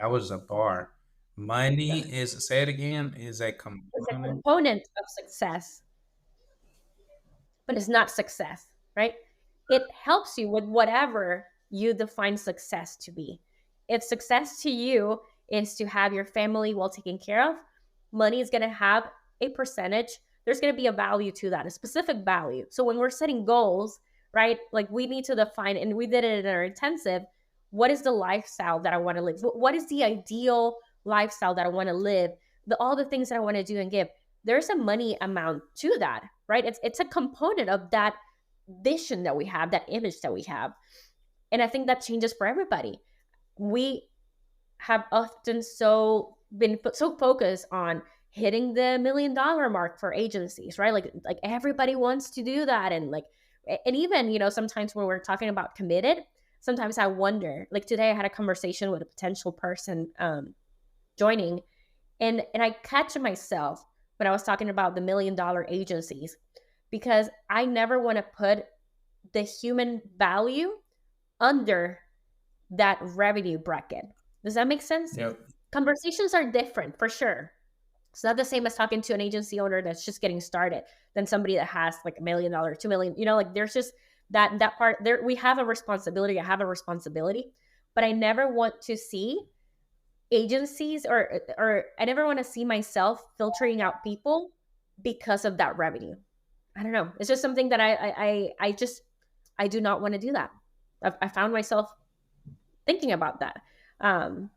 That was a bar. Money is, say it again, is a it's a component. component of success, but it's not success, right? It helps you with whatever you define success to be. If success to you is to have your family well taken care of, money is going to have a percentage. There's going to be a value to that, a specific value. So when we're setting goals, right, like we need to define, and we did it in our intensive, what is the lifestyle that I want to live? What is the ideal lifestyle that I want to live? All the things that I want to do and give. There's a money amount to that, right? It's a component of that vision that we have, that image that we have. And I think that changes for everybody. We have often been so focused on hitting the $1 million mark for agencies, right? Like everybody wants to do that. And like, and even, sometimes when we're talking about committed, sometimes I wonder, like today I had a conversation with a potential person joining, and I catch myself when I was talking about the $1 million agencies, because I never want to put the human value under that revenue bracket. Does that make sense? Yep. Conversations are different for sure. It's not the same as talking to an agency owner that's just getting started than somebody that has like $1 million, 2 million. Like there's just that part there. We have a responsibility. I have a responsibility, but I never want to see agencies, or I never want to see myself filtering out people because of that revenue. I don't know. It's just something that I do not want to do that. I found myself thinking about that. Um,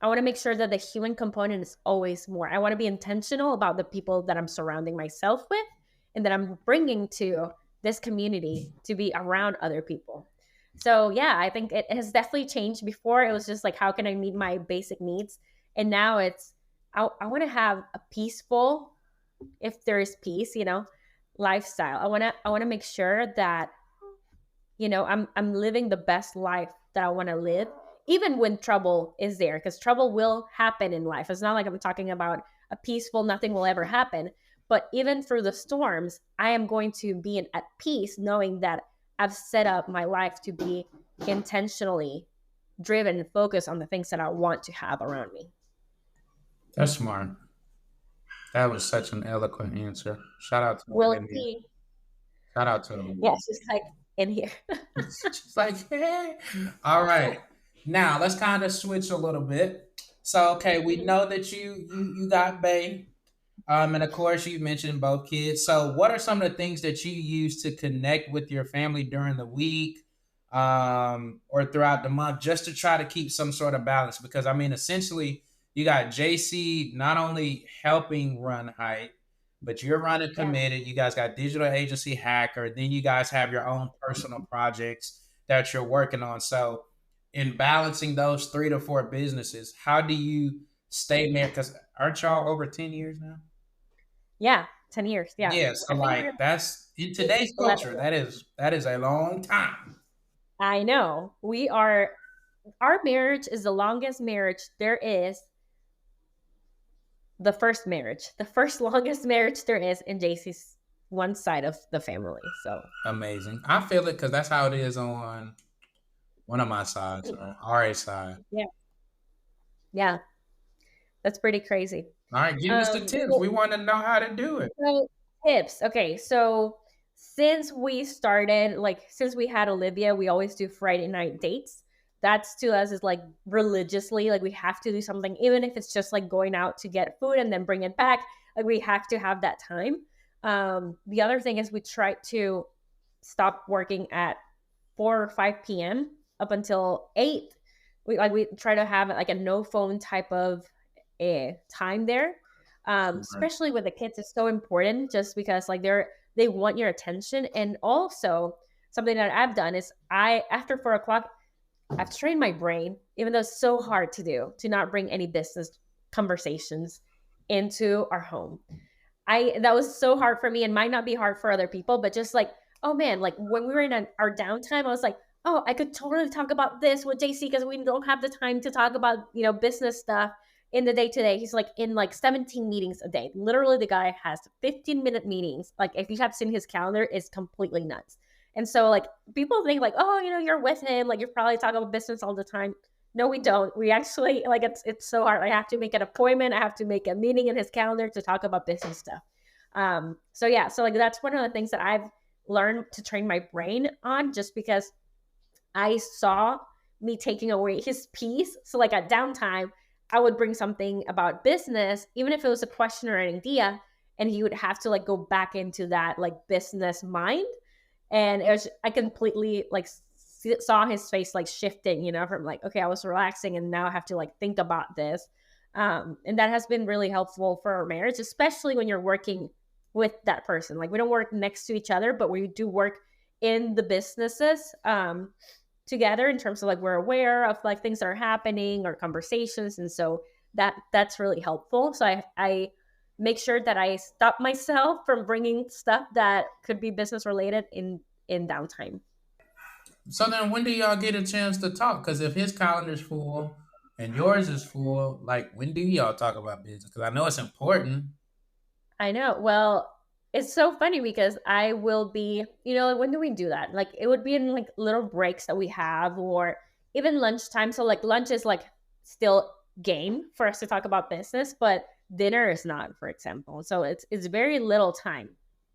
I want to make sure that the human component is always more. I want to be intentional about the people that I'm surrounding myself with and that I'm bringing to this community to be around other people. So, yeah, I think it has definitely changed. Before, it was just like, how can I meet my basic needs? And now it's, I want to have a peaceful, if there is peace, lifestyle. I want to make sure that I'm living the best life that I want to live, even when trouble is there, because trouble will happen in life. It's not like I'm talking about a peaceful, nothing will ever happen. But even through the storms, I am going to be at peace knowing that I've set up my life to be intentionally driven and focused on the things that I want to have around me. That's smart. That was such an eloquent answer. Shout out to Will it Olivia. be? Shout out to Olivia. Yes, just like in here. She's like, hey. All right. Now let's kind of switch a little bit. So, okay, we know that you got Bay. And of course, you mentioned both kids. So, what are some of the things that you use to connect with your family during the week, or throughout the month, just to try to keep some sort of balance? Because I mean, essentially, you got JC not only helping run Height, but you're running Yeah. Committed. You guys got Digital Agency Hacker. Then you guys have your own personal projects that you're working on. So, in balancing those 3 to 4 businesses, how do you stay there? Because aren't y'all over 10 years now? Yeah. 10 years. Yeah. Yeah, so I think we're like that's in in today's 11. culture, that is a long time. I know. Our marriage is the longest marriage there is. The first longest marriage there is in JC's one side of the family. So, Amazing. I feel it because that's how it is on one of my sides, on RA side. yeah. Yeah. That's pretty crazy. All right, give us the tips. So, We want to know how to do it. So tips. Okay, so since we had Olivia, we always do Friday night dates. That's to us is like religiously, like we have to do something, even if it's just like going out to get food and then bring it back. Like we have to have that time. The other thing is we try to stop working at 4 or 5 p.m. up until 8. We try to have like a no phone type of time there. Sure. especially with the kids is so important just because like they want your attention. And also something that I've done is I after 4 o'clock I've trained my brain, even though it's so hard to do, to not bring any business conversations into our home. I that was so hard for me and might not be hard for other people, but just like, oh man, like when we were in our downtime, I was like, oh, I could totally talk about this with JC because we don't have the time to talk about, business stuff in the day to day. He's like in like 17 meetings a day. Literally, the guy has 15-minute meetings. Like if you have seen his calendar, it's completely nuts. And so like people think like, oh, you're with him, like you're probably talking about business all the time. No, we don't. We actually like it's so hard. I have to make an appointment. I have to make a meeting in his calendar to talk about business stuff. So yeah, so like that's one of the things that I've learned to train my brain on, just because I saw me taking away his peace. So like at downtime, I would bring something about business, even if it was a question or an idea, and he would have to like go back into that like business mind. And I completely like saw his face like shifting, from like, okay, I was relaxing and now I have to like think about this. And that has been really helpful for our marriage, especially when you're working with that person. Like we don't work next to each other, but we do work in the businesses together, in terms of like we're aware of like things that are happening or conversations. And so that's really helpful. So I make sure that I stop myself from bringing stuff that could be business related in downtime. So then, when do y'all get a chance to talk? Because if his calendar's full and yours is full, like when do y'all talk about business? Because I know it's important. I know. Well, it's so funny because I will be, when do we do that? Like it would be in like little breaks that we have, or even lunchtime. So like lunch is like still game for us to talk about business, but dinner is not, for example. So it's very little time.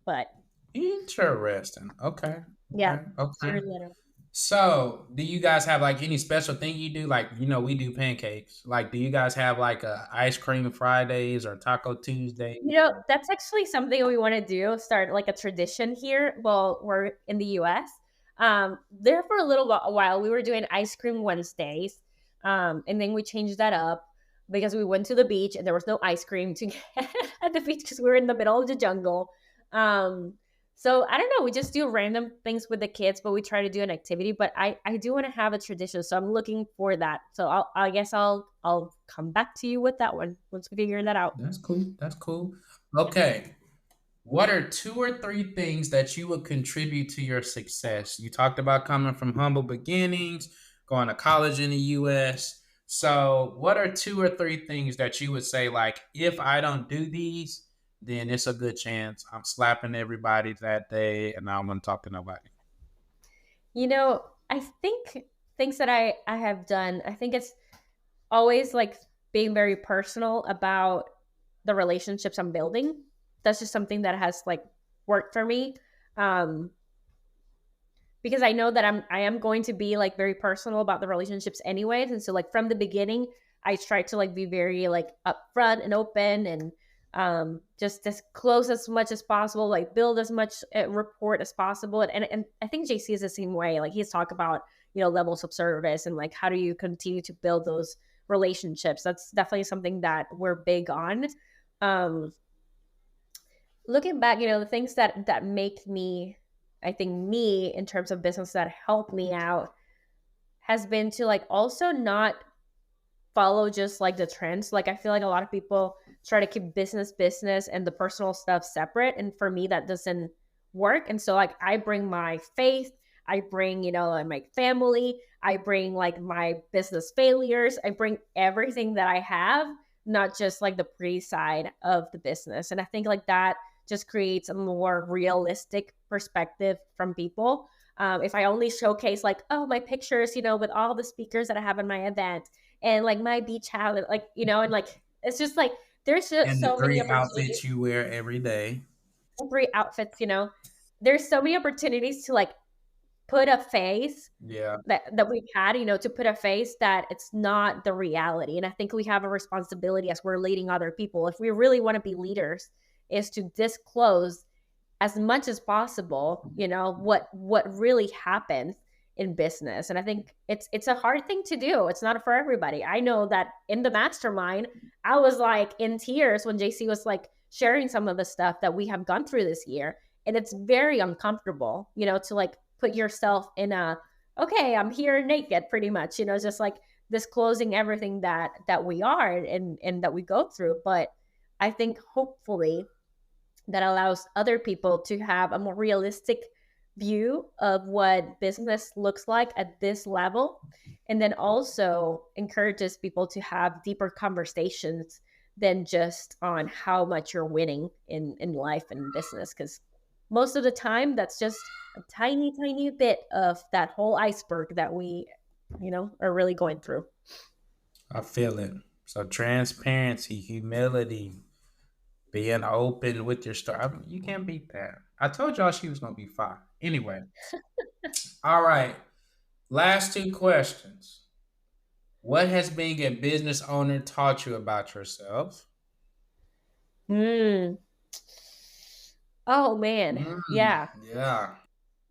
But Interesting. Okay. yeah, Okay. it's Okay. very little. So, do you guys have like any special thing you do? Like, we do pancakes. Like, do you guys have like ice cream Fridays or Taco Tuesdays? That's actually something we want to do, start like a tradition here. Well, we're in the US. There for a little while, we were doing ice cream Wednesdays. And then we changed that up because we went to the beach and there was no ice cream to get at the beach because we were in the middle of the jungle. Um, so I don't know. We just do random things with the kids, but we try to do an activity. But I do want to have a tradition, so I'm looking for that. So I guess I'll come back to you with that one once we figure that out. That's cool. That's cool. Okay. What are two or three things that you would contribute to your success? You talked about coming from humble beginnings, going to college in the US. So, what are two or three things that you would say, like, if I don't do these, then it's a good chance I'm slapping everybody that day and I don't want to talk to nobody? I think things that I have done, I think it's always like being very personal about the relationships I'm building. That's just something that has like worked for me. Um, because I know that I am going to be like very personal about the relationships anyways. And so like from the beginning, I try to like be very like upfront and open, and just as close as much as possible, like build as much rapport as possible. And I think JC is the same way. Like he's talked about, levels of service and like how do you continue to build those relationships. That's definitely something that we're big on. Um, Looking back, the things that make me, I think me in terms of business that help me out has been to like also not follow just like the trends. Like I feel like a lot of people try to keep business and the personal stuff separate, and for me that doesn't work. And so like I bring my faith, I bring, and my family, I bring like my business failures, I bring everything that I have, not just like the pretty side of the business. And I think like that just creates a more realistic perspective from people. If I only showcase like, oh, my pictures, with all the speakers that I have in my event and like my beach house, like, and like it's just like there's just And the so many three opportunities, outfits you wear every day. great outfits, there's so many opportunities to like put a face Yeah. that we've had, to put a face that it's not the reality. And I think we have a responsibility as we're leading other people, if we really want to be leaders, is to disclose as much as possible, what really happens in business. And I think it's a hard thing to do. It's not for everybody. I know that in the mastermind, I was like in tears when JC was like sharing some of the stuff that we have gone through this year. And it's very uncomfortable, to like put yourself in a, okay, I'm here naked pretty much, just like disclosing everything that we are and that we go through. But I think hopefully that allows other people to have a more realistic view of what business looks like at this level, and then also encourages people to have deeper conversations than just on how much you're winning in life and business, because most of the time that's just a tiny bit of that whole iceberg that we are really going through. I feel it. So transparency, humility, being open with your story. You can't beat that. I told y'all she was gonna be fine. Anyway, all right. Last two questions. What has being a business owner taught you about yourself? Mm. Oh man, Mm, yeah. yeah.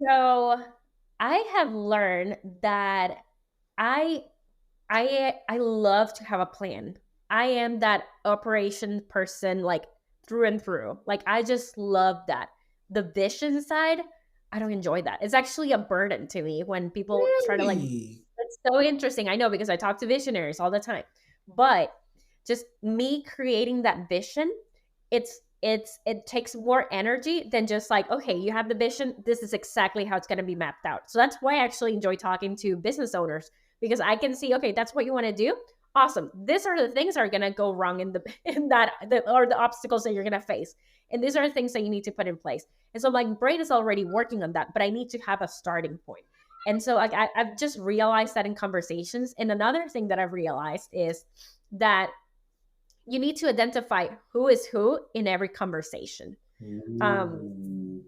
So I have learned that I I love to have a plan. I am that operation person, like through and through. Like I just love that. The vision side, I don't enjoy that. It's actually a burden to me when people try to like. Really? It's so interesting. I know because I talk to visionaries all the time. But just me creating that vision, it takes more energy than just like, okay, you have the vision, this is exactly how it's going to be mapped out. So that's why I actually enjoy talking to business owners, because I can see, okay, that's what you want to do. Awesome. These are the things that are going to go wrong in the in that or the obstacles that you're going to face. And these are the things that you need to put in place. And so my brain is already working on that, but I need to have a starting point. And so like I've just realized that in conversations. And another thing that I've realized is that you need to identify who is who in every conversation. Um,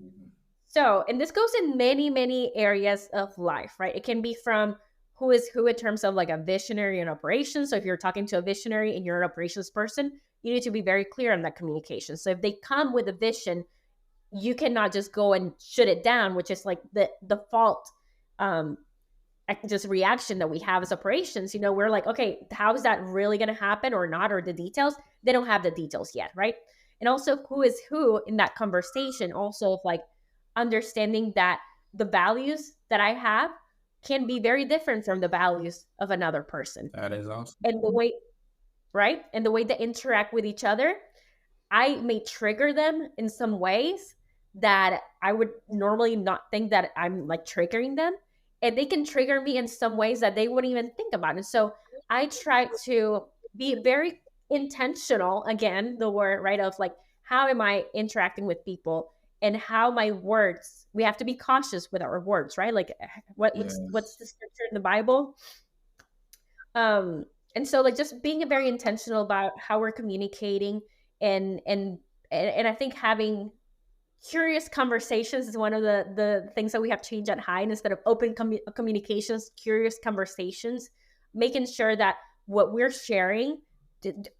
Ooh. and this goes in many areas of life, right? It can be from who is who in terms of like a visionary in operations. So if you're talking to a visionary and you're an operations person, you need to be very clear on that communication. So if they come with a vision, you cannot just go and shut it down, which is like the default um, just reaction that we have as operations. We're like, okay, how is that really going to happen or not, or the details? They don't have the details yet, right? And also who is who in that conversation, also of like understanding that the values that I have can be very different from the values of another person, That is awesome. and the way, right, and the way they interact with each other, I may trigger them in some ways that I would normally not think that I'm like triggering them. And they can trigger me in some ways that they wouldn't even think about. And so I try to be very intentional, again, the word, right, of like, how am I interacting with people, and how my words, we have to be cautious with our words, right? Like what's Yes. the scripture in the Bible? um and so like just being very intentional about how we're communicating, and and and I think having curious conversations is one of the things that we have changed at High. Instead of open communications, curious conversations, making sure that what we're sharing,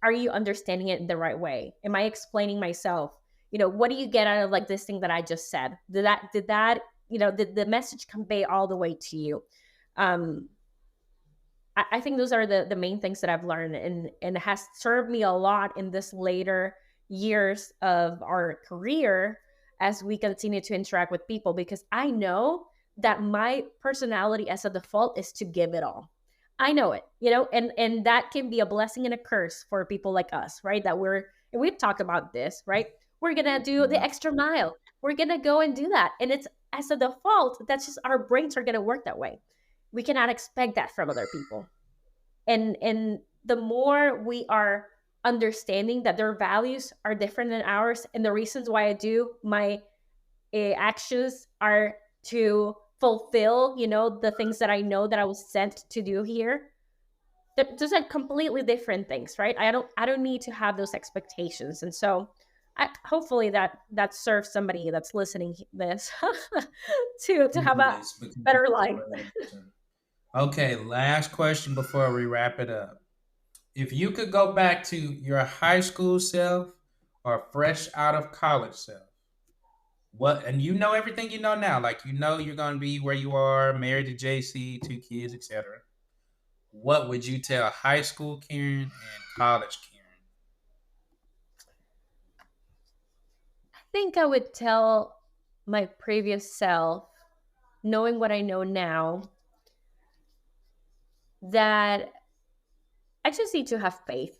are you understanding it in the right way? Am I explaining myself? What do you get out of like this thing that I just said? Did that did the message convey all the way to you? um I think those are the main things that I've learned, and it has served me a lot in this later years of our career as we continue to interact with people, because I know that my personality as a default is to give it all. I know it, and that can be a blessing and a curse for people like us, right? That and we've talked about this, right? We're gonna do the extra mile. We're gonna go and do that. And it's as a default, that's just our brains are gonna work that way. We cannot expect that from other people. And the more we are understanding that their values are different than ours, and the reasons why I do my actions are to fulfill the things that I know that I was sent to do here. Those are completely different things, right? I don't need to have those expectations. And so hopefully that serves somebody that's listening this to have a Yes, because better life. okay, last question before we wrap it up. If you could go back to your high school self or fresh out of college self, what, and you know everything you know now, like you know you're gonna be where you are, married to JC, two kids, etc. What would you tell high school Karen and college Karen? think I would tell my previous self, knowing what I know now, that I just need to have faith,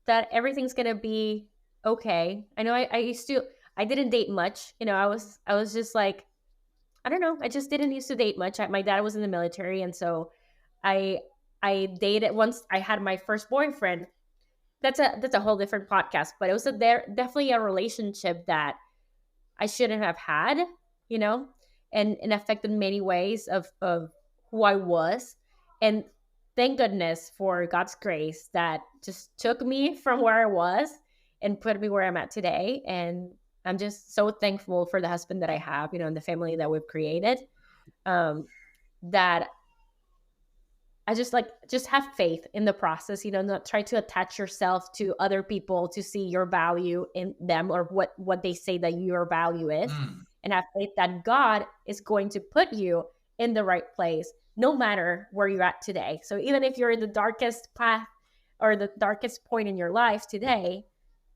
that everything's gonna be okay. I know I didn't date much. I was just like, I don't know. I just didn't used to date much. My dad was in the military, and so I I dated once I had my first boyfriend. That's a whole different podcast, but it was definitely a relationship that I shouldn't have had, you know, and affected many ways of who I was. And thank goodness for God's grace that just took me from where I was and put me where I'm at today. And I'm just so thankful for the husband that I have, and the family that we've created. That I just have faith in the process, not try to attach yourself to other people to see your value in them or what they say that your value is, Mm. and have faith that God is going to put you in the right place no matter where you're at today. So even if you're in the darkest path or the darkest point in your life today,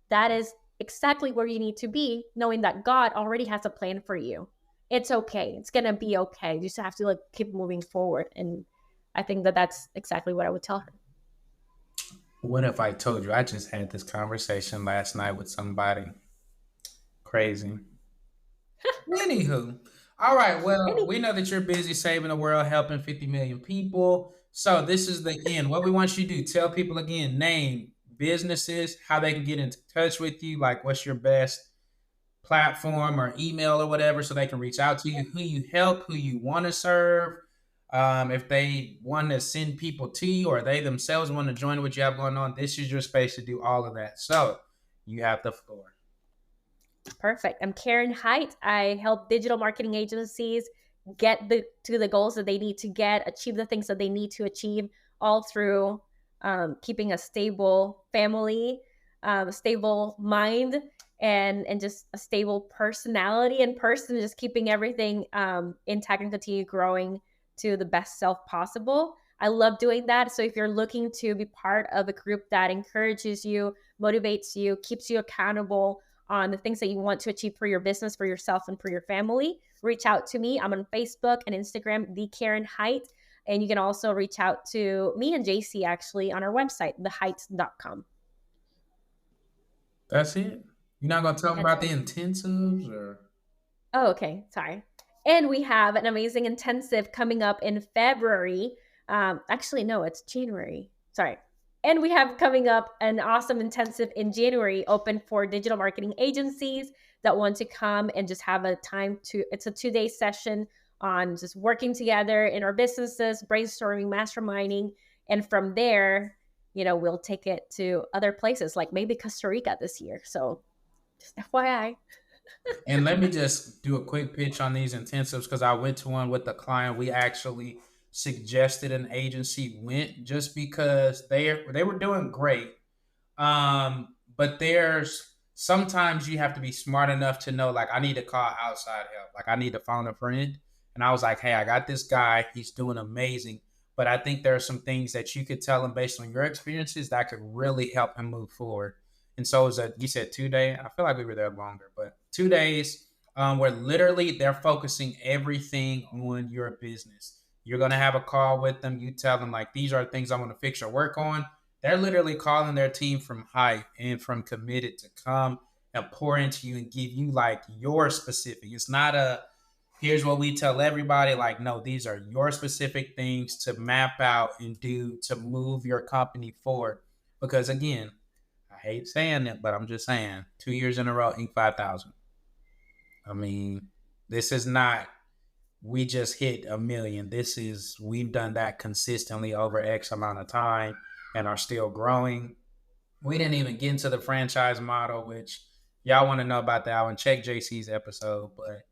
that is exactly where you need to be, knowing that God already has a plan for you. It's okay. It's going to be okay. You just have to keep moving forward. And I think that that's exactly what I would tell her. What if I told you I just had this conversation last night with somebody? Crazy. Anywho, all right. Well, Any we know that you're busy saving the world, helping 50 million people. So this is the end. What we want you to do, tell people again, name businesses, how they can get in touch with you, like what's your best platform or email or whatever, so they can reach out to you, who you help, who you want to serve. If they want to send people to you or they themselves want to join what you have going on, this is your space to do all of that. So you have the floor. Perfect. I'm Karen Hite. I help digital marketing agencies get to the goals that they need to get, achieve the things that they need to achieve, all through keeping a stable family, a stable mind, and just a stable personality and person, just keeping everything intact and continue growing to the best self possible. I love doing that. So if you're looking to be part of a group that encourages you, motivates you, keeps you accountable on the things that you want to achieve for your business, for yourself, and for your family, reach out to me. I'm on Facebook and Instagram, the Karen Hite. And you can also reach out to me and JC actually on our website, theheights.com. That's it. You're not gonna tell them That's about it. the intensives or Oh, okay. Sorry. And we have an amazing intensive coming up in February. Actually, no, it's January. Sorry. And we have coming up an awesome intensive in January, open for digital marketing agencies that want to come and just have a time to, it's a 2-day session on just working together in our businesses, brainstorming, masterminding. And from there, we'll take it to other places like maybe Costa Rica this year. So just FYI. and let me just do a quick pitch on these intensives because I went to one with the client. We actually suggested an agency went just because they were doing great. But there's sometimes you have to be smart enough to know, like, I need to call outside help. Like, I need to phone a friend. And I was like, hey, I got this guy. He's doing amazing. But I think there are some things that you could tell him based on your experiences that could really help him move forward. And so it was you said 2 day. I feel like we were there longer, but 2 days where literally they're focusing everything on your business. You're gonna have a call with them. You tell them like these are things I'm gonna fix or work on. They're literally calling their team from Hype and from Committed to come and pour into you and give you like your specific. It's not a here's what we tell everybody. Like, no, these are your specific things to map out and do to move your company forward. Because again, I hate saying it, but I'm just saying 2 years in a row, Inc. 5,000. I mean, this is not we just hit a million. This is we've done that consistently over X amount of time and are still growing. We didn't even get into the franchise model, which y'all want to know about that one. Check JC's episode. But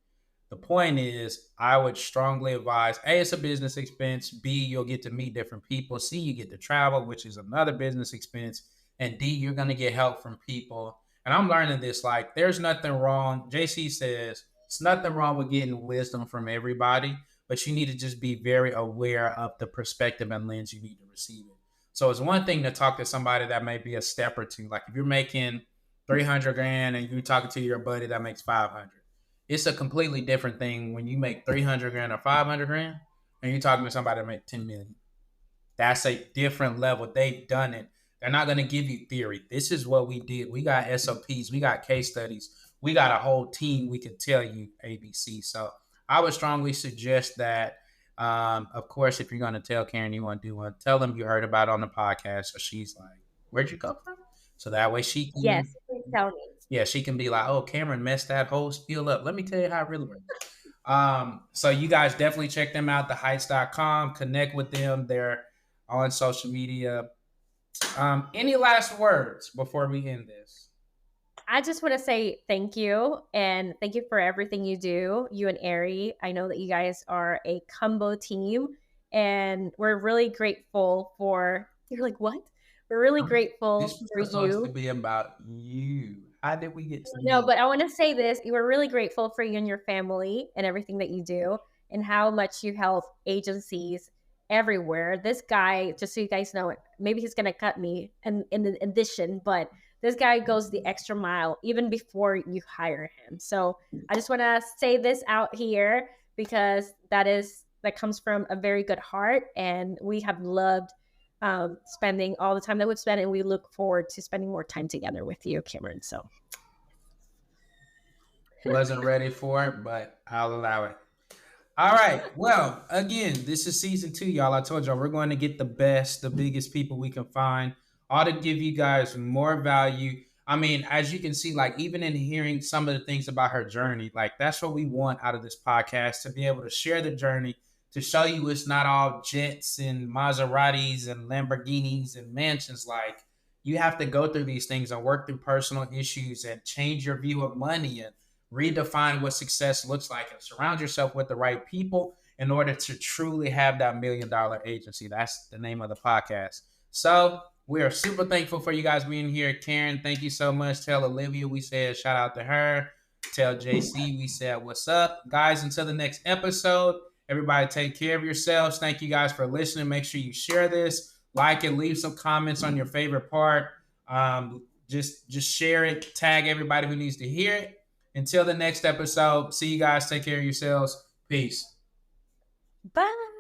the point is, I would strongly advise A, it's a business expense. B, you'll get to meet different people. C, you get to travel, which is another business expense. And D, you're going to get help from people. And I'm learning this like, there's nothing wrong. JC says, it's nothing wrong with getting wisdom from everybody, but you need to just be very aware of the perspective and lens you need to receive it. So it's one thing to talk to somebody that may be a step or two. Like if you're making 300 grand and you talking to your buddy that makes 500. It's a completely different thing when you make 300 grand or 500 grand and you're talking to somebody that make 10 million. That's a different level. They've done it. They're not going to give you theory. This is what we did. We got SOPs, we got case studies, we got a whole team. We can tell you ABC. So I would strongly suggest that. Of course, if you're going to tell Karen you want to do one, tell them you heard about it on the podcast. So she's like, "Where'd you come from?" So that way she Yes, can, please tell me. yeah, she can be like, "Oh, Cameron messed that whole spiel up. Let me tell you how it really works." So you guys definitely check them out, theheights.com, connect with them. They're on social media. Any last words before we end this? I just want to say thank you, and thank you for everything you do, you and Ari. I know that you guys are a combo team, and we're really grateful for. You're like, what? We're really This grateful was for supposed to you. be about you. How did we get to No, me? but I want to say this. We're really grateful for you and your family and everything that you do and how much you help agencies everywhere. This guy, just so you guys know, maybe he's going to cut me in addition, but this guy goes the extra mile even before you hire him. So I just want to say this out here because that comes from a very good heart, and we have loved spending all the time that we've spent, and we look forward to spending more time together with you, Cameron. So Wasn't ready for it, but I'll allow it. All right. Well, again, this is season 2, y'all. I told y'all we're going to get the best, the biggest people we can find, all to give you guys more value. I mean, as you can see, like even in hearing some of the things about her journey, like that's what we want out of this podcast, to be able to share the journey, to show you it's not all jets and Maseratis and Lamborghinis and mansions. Like you have to go through these things and work through personal issues and change your view of money and redefine what success looks like and surround yourself with the right people in order to truly have that $1 million agency. That's the name of the podcast. So we are super thankful for you guys being here. Karen, thank you so much. Tell Olivia we said shout out to her. Tell JC we said what's up. Guys, until the next episode, everybody take care of yourselves. Thank you guys for listening. Make sure you share this, like it, leave some comments on your favorite part. Just share it, tag everybody who needs to hear it. Until the next episode, see you guys. Take care of yourselves. Peace. bye.